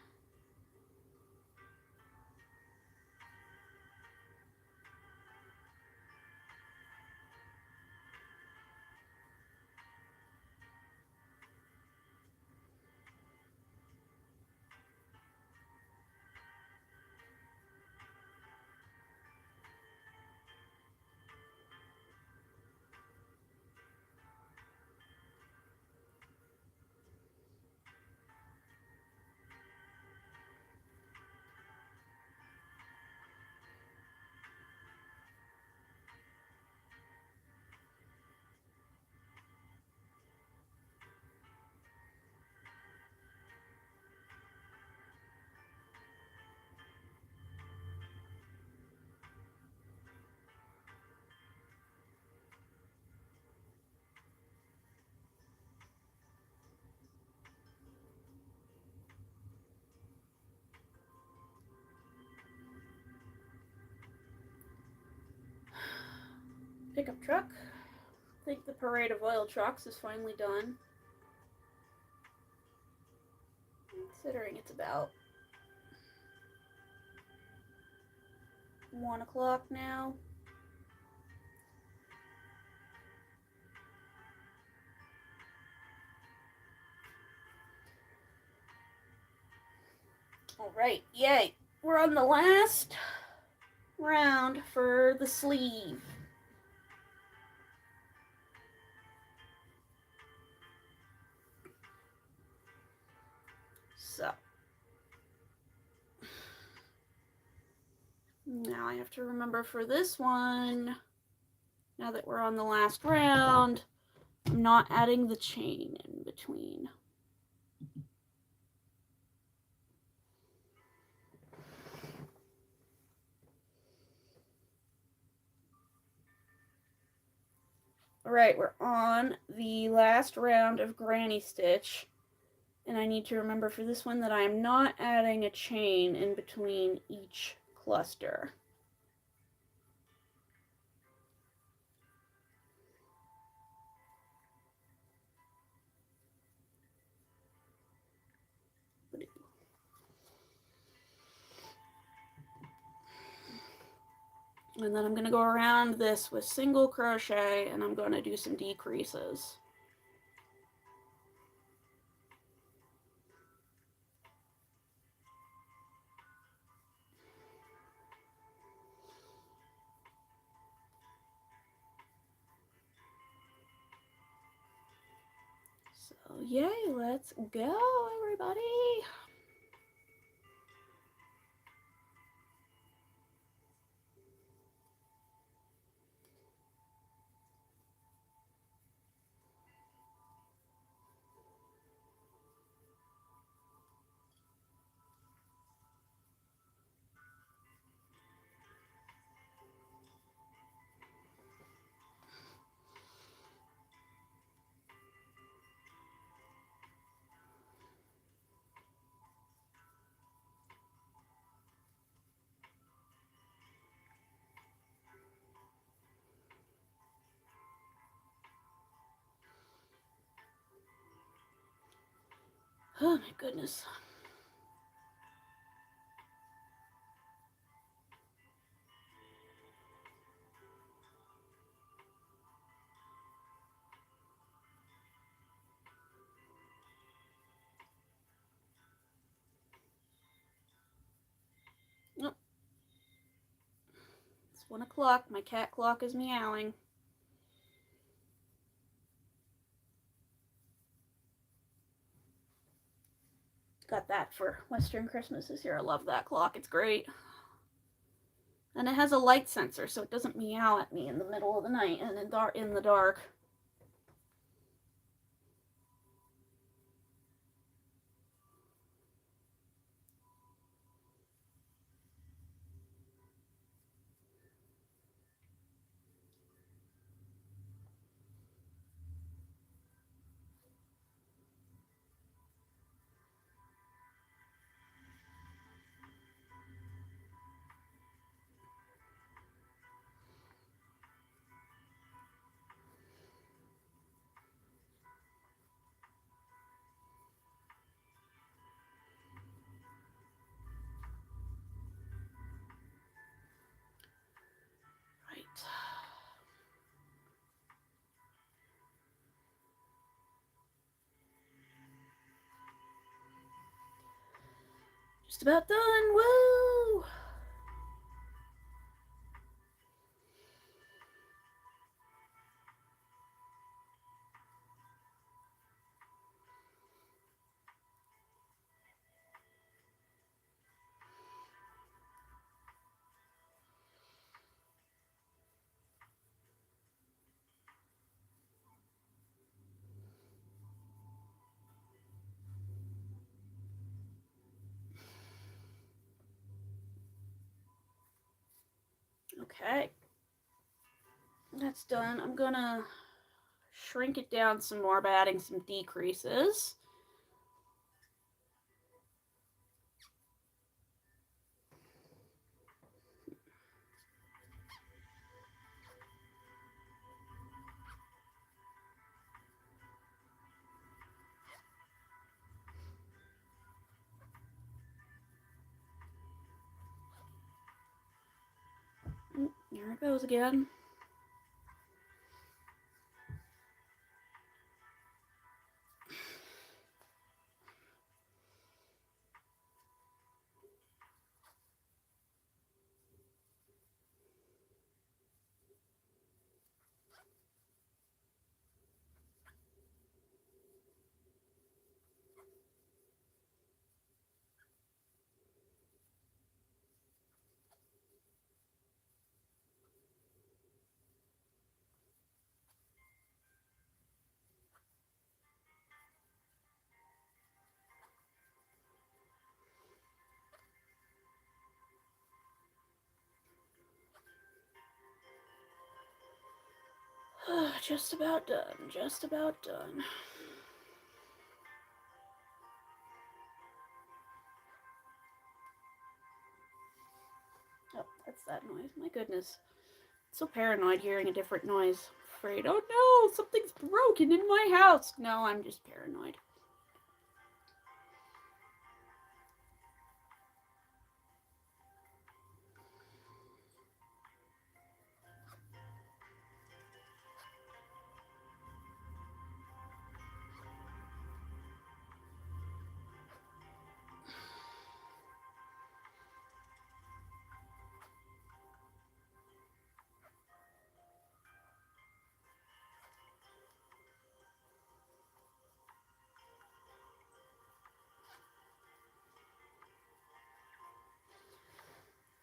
Speaker 1: Pickup truck. I think the parade of oil trucks is finally done. Considering it's about 1 o'clock now. Alright, yay! We're on the last round for the sleeve. So, now I have to remember for this one, now that we're on the last round, I'm not adding the chain in between. Alright, we're on the last round of granny stitch, and I need to remember for this one that I am not adding a chain in between each cluster. And then I'm going to go around this with single crochet, and I'm going to do some decreases. So yay, let's go everybody. Oh my goodness. Oh, it's 1 o'clock. My cat clock is meowing. Got that for Western Christmas this year. I love that clock. It's great. And it has a light sensor, so it doesn't meow at me in the middle of the night and in the dark. Right. Just about done. Woo! Okay. That's done. I'm gonna shrink it down some more by adding some decreases. There it goes again. Just about done. Just about done. Oh, that's that noise. My goodness. So paranoid hearing a different noise. Afraid, oh no, something's broken in my house. No, I'm just paranoid.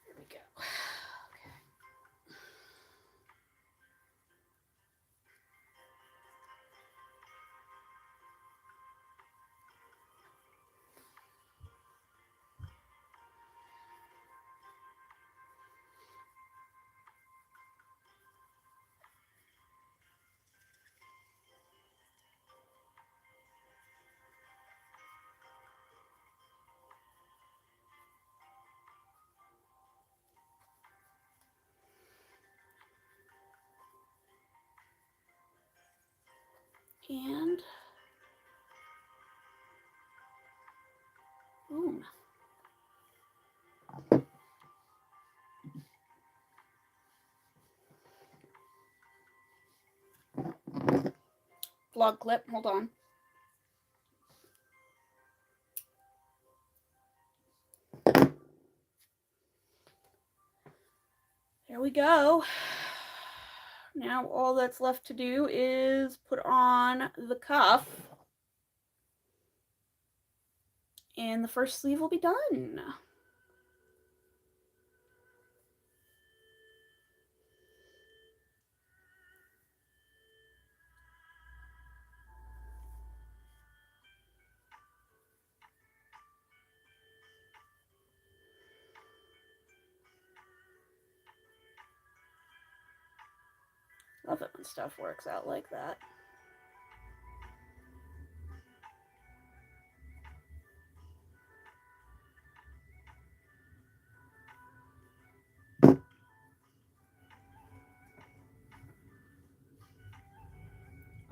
Speaker 1: Here we go. Okay. And log clip. Hold on. There we go. Now all that's left to do is put on the cuff. And the first sleeve will be done. Love it when stuff works out like that.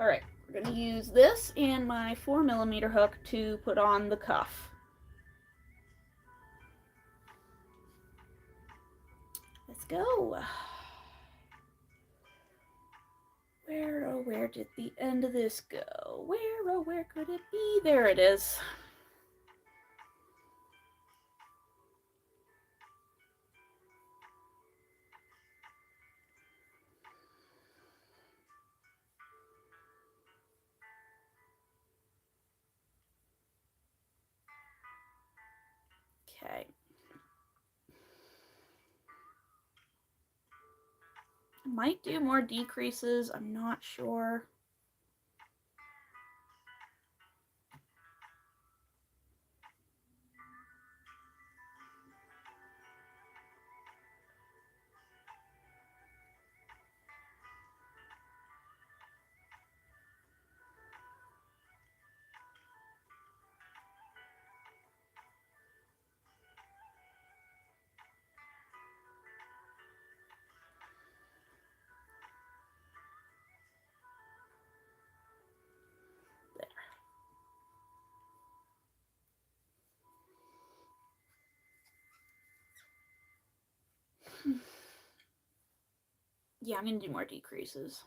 Speaker 1: Alright, we're going to use this and my 4mm hook to put on the cuff. Let's go. Where did the end of this go? Where could it be? There it is. Okay. I might do more decreases, I'm not sure. Yeah, I'm going to do more decreases.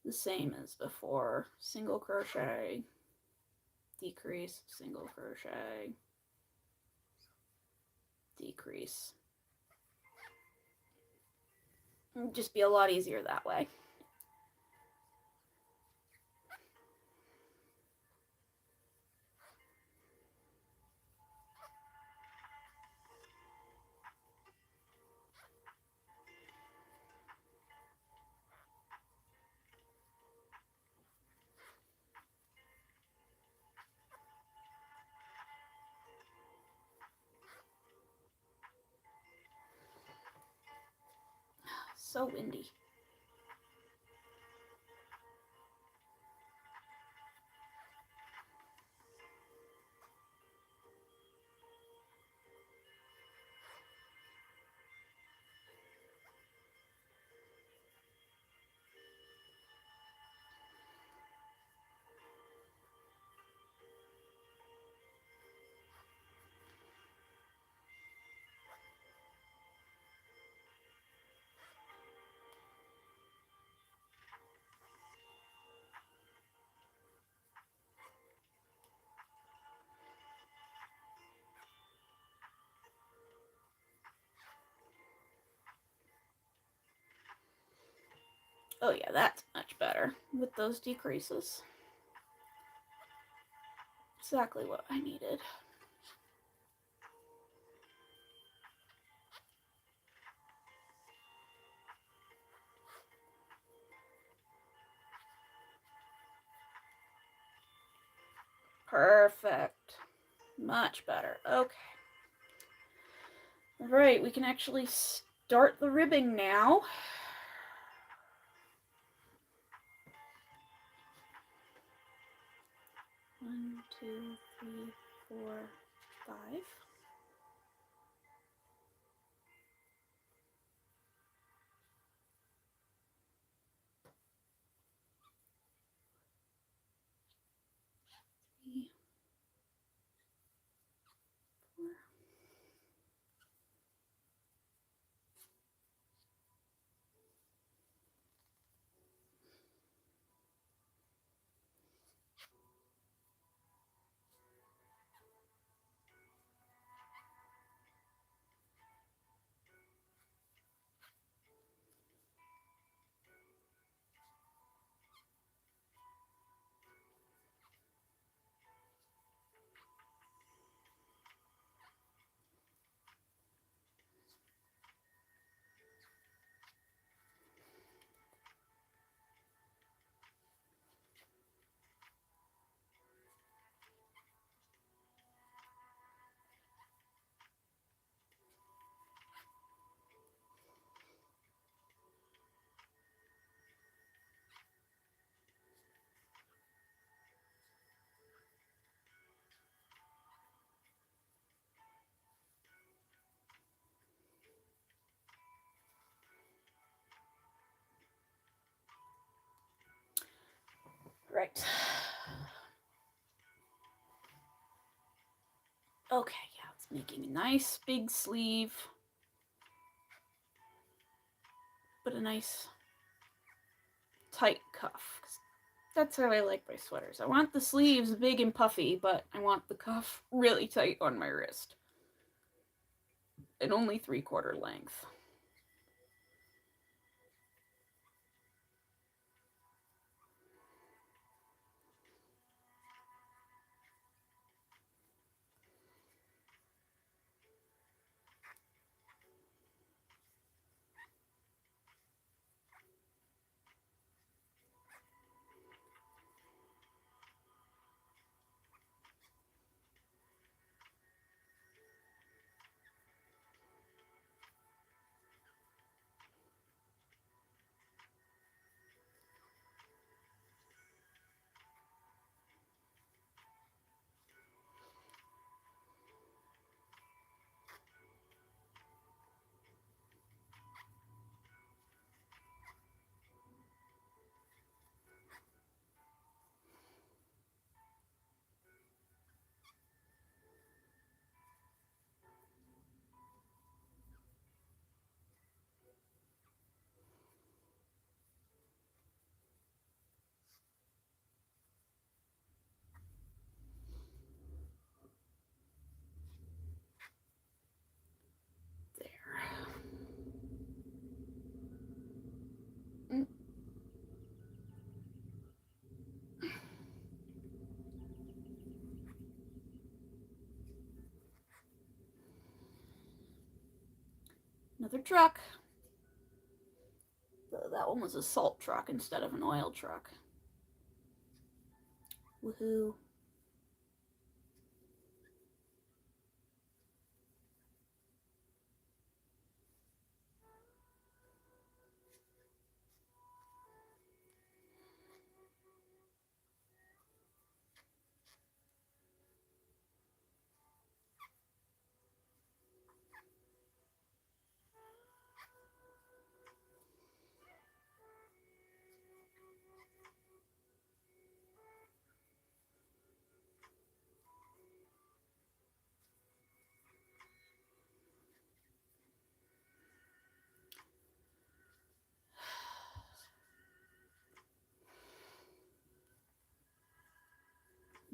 Speaker 1: The same as before. Single crochet, decrease, single crochet, decrease. It'll just be a lot easier that way. So windy. Oh yeah, that's much better with those decreases. Exactly what I needed. Perfect. Much better. Okay. All right, we can actually start the ribbing now. One, two, three, four, five. Three, four. right. Okay, yeah, it's making a nice big sleeve, but a nice tight cuff. That's how I like my sweaters. I want the sleeves big and puffy, but I want the cuff really tight on my wrist. And only 3/4 length. There. Another truck. That one was a salt truck instead of an oil truck. Woohoo.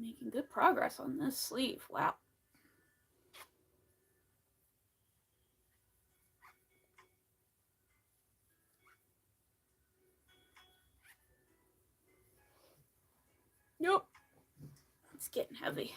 Speaker 1: Making good progress on this sleeve. Wow. Nope. It's getting heavy.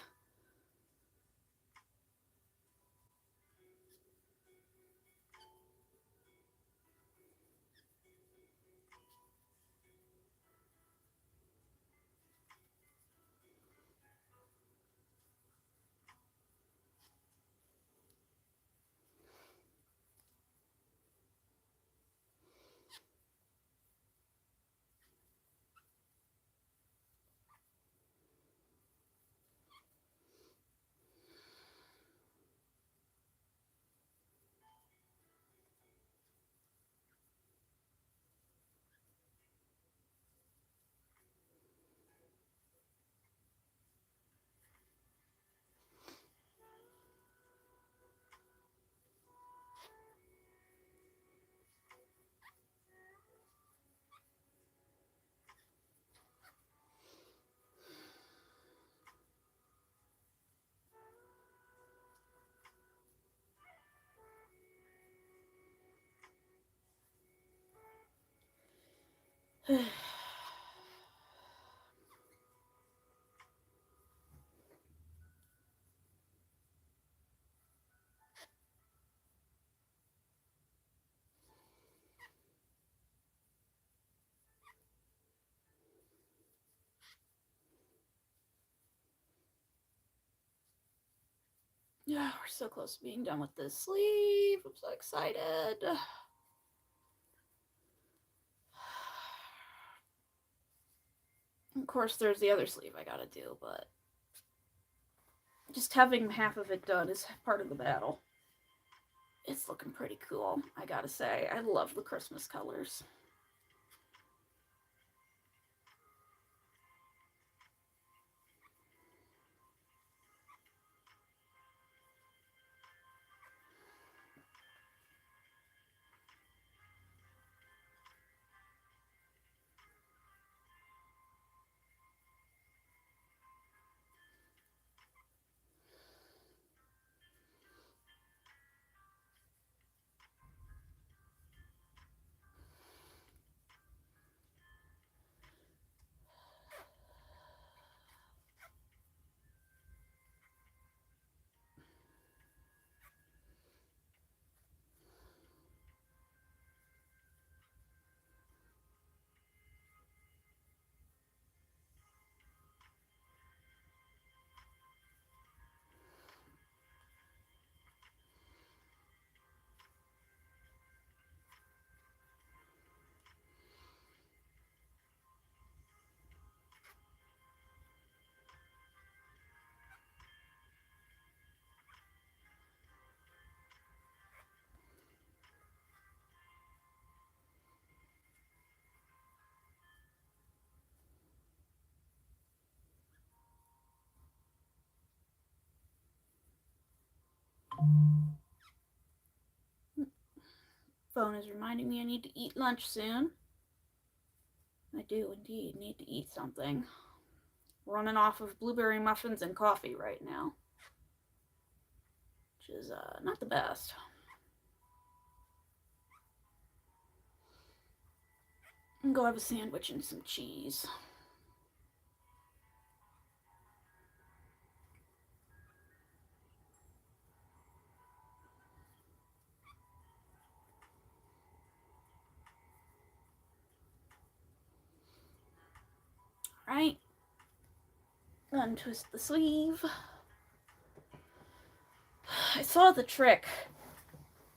Speaker 1: Yeah, we're so close to being done with this sleeve. I'm so excited. Of course, there's the other sleeve I gotta do, but just having half of it done is part of the battle. It's looking pretty cool, I gotta say. I love the Christmas colors. Phone is reminding me I need to eat lunch soon. I do indeed need to eat something. Running off of blueberry muffins and coffee right now, which is not the best. And go have a sandwich and some cheese. Right. Untwist the sleeve. I saw the trick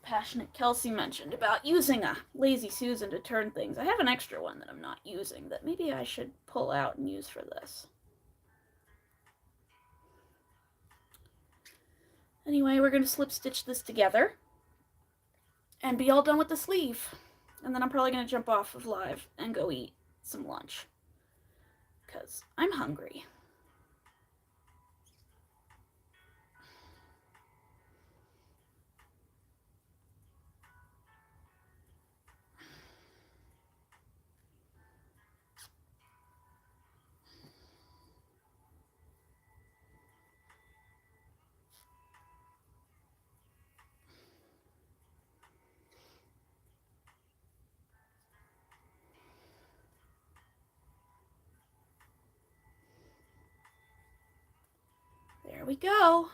Speaker 1: Passionate Kelsey mentioned about using a Lazy Susan to turn things. I have an extra one that I'm not using that maybe I should pull out and use for this. Anyway, we're going to slip stitch this together and be all done with the sleeve. And then I'm probably going to jump off of live and go eat some lunch because I'm hungry. There we go.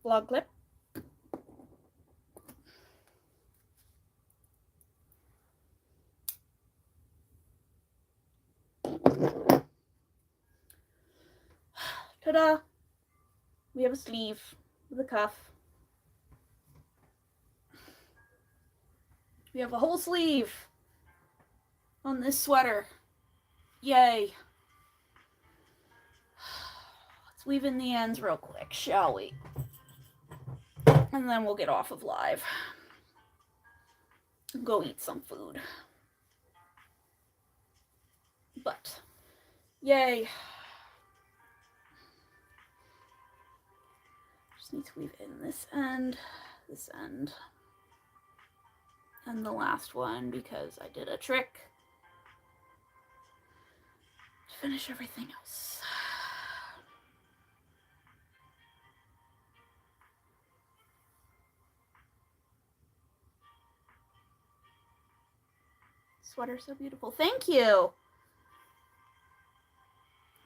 Speaker 1: Vlog clip. Ta-da! We have a sleeve with a cuff. We have a whole sleeve on this sweater. Yay! Let's weave in the ends real quick, shall we? And then we'll get off of live. Go eat some food. But, yay! Just need to weave in this end, and the last one because I did a trick to finish everything else. Sweater so beautiful. Thank you.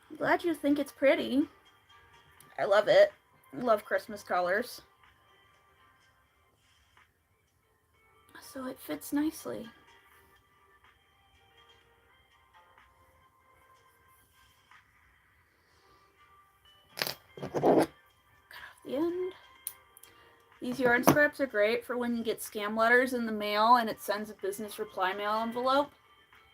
Speaker 1: I'm glad you think it's pretty. I love it. I love Christmas colors. So it fits nicely. Cut off the end. These yarn scraps are great for when you get scam letters in the mail and it sends a business reply mail envelope,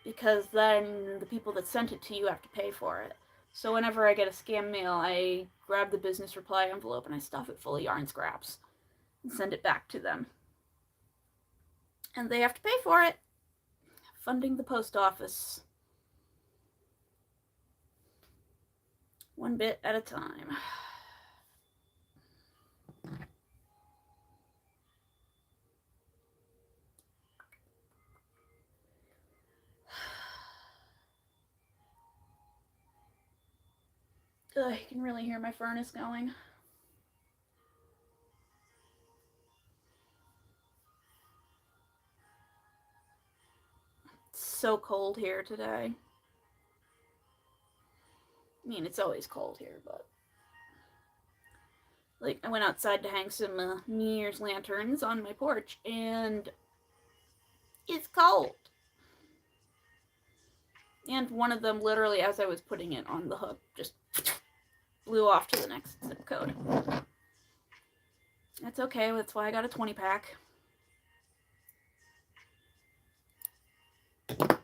Speaker 1: because then the people that sent it to you have to pay for it. So whenever I get a scam mail, I grab the business reply envelope and I stuff it full of yarn scraps and send it back to them. And they have to pay for it. Funding the post office. One bit at a time. Ugh, you can really hear my furnace going. It's so cold here today. I mean, it's always cold here, but like, I went outside to hang some New Year's lanterns on my porch, and it's cold. And one of them, literally, as I was putting it on the hook, just blew off to the next zip code. That's okay, that's why I got a 20-pack. There we go.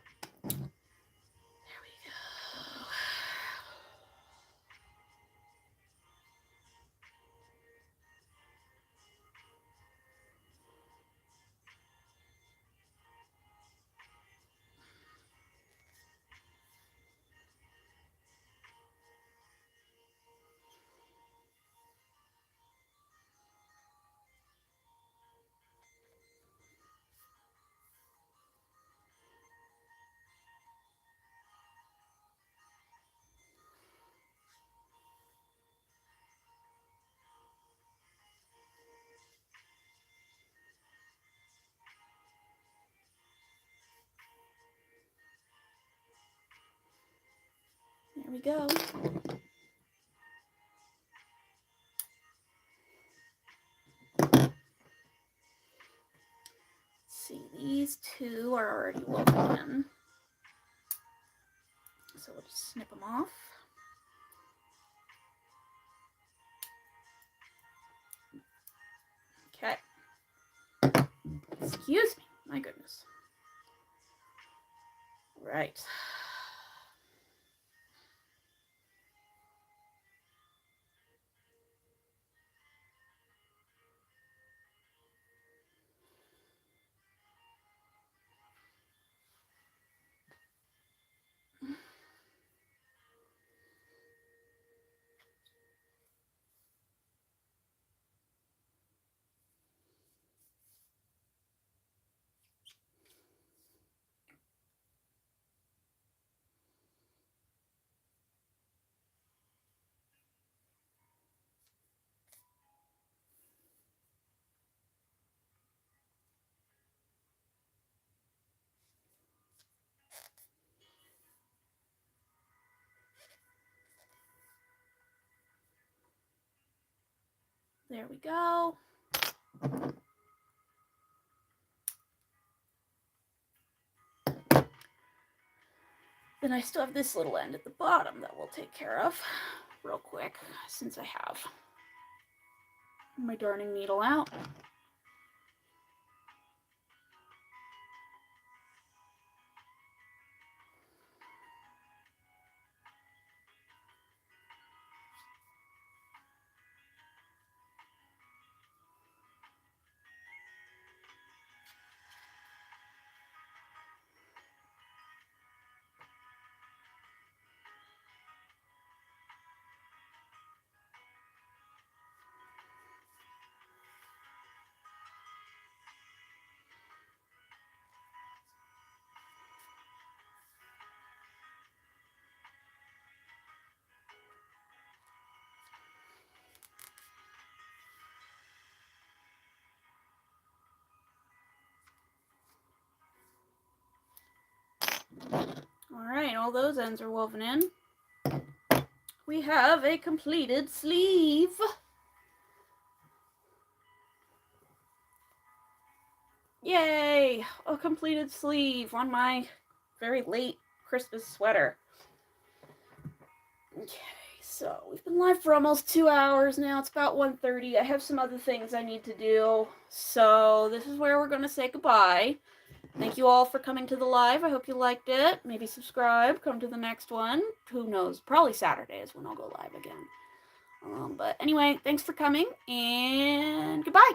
Speaker 1: we go. See, these two are already woven in. So we'll just snip them off. Okay. Excuse me. My goodness. Right. There we go. Then I still have this little end at the bottom that we'll take care of real quick, since I have my darning needle out. Alright, all those ends are woven in. We have a completed sleeve. Yay! A completed sleeve on my very late Christmas sweater. Okay, so we've been live for almost 2 hours now. It's about 1:30. I have some other things I need to do. So this is where we're going to say goodbye. Thank you all for coming to the live. I hope you liked it. Maybe subscribe. Come to the next one. Who knows? Probably Saturday is when I'll go live again. But anyway, thanks for coming, and goodbye.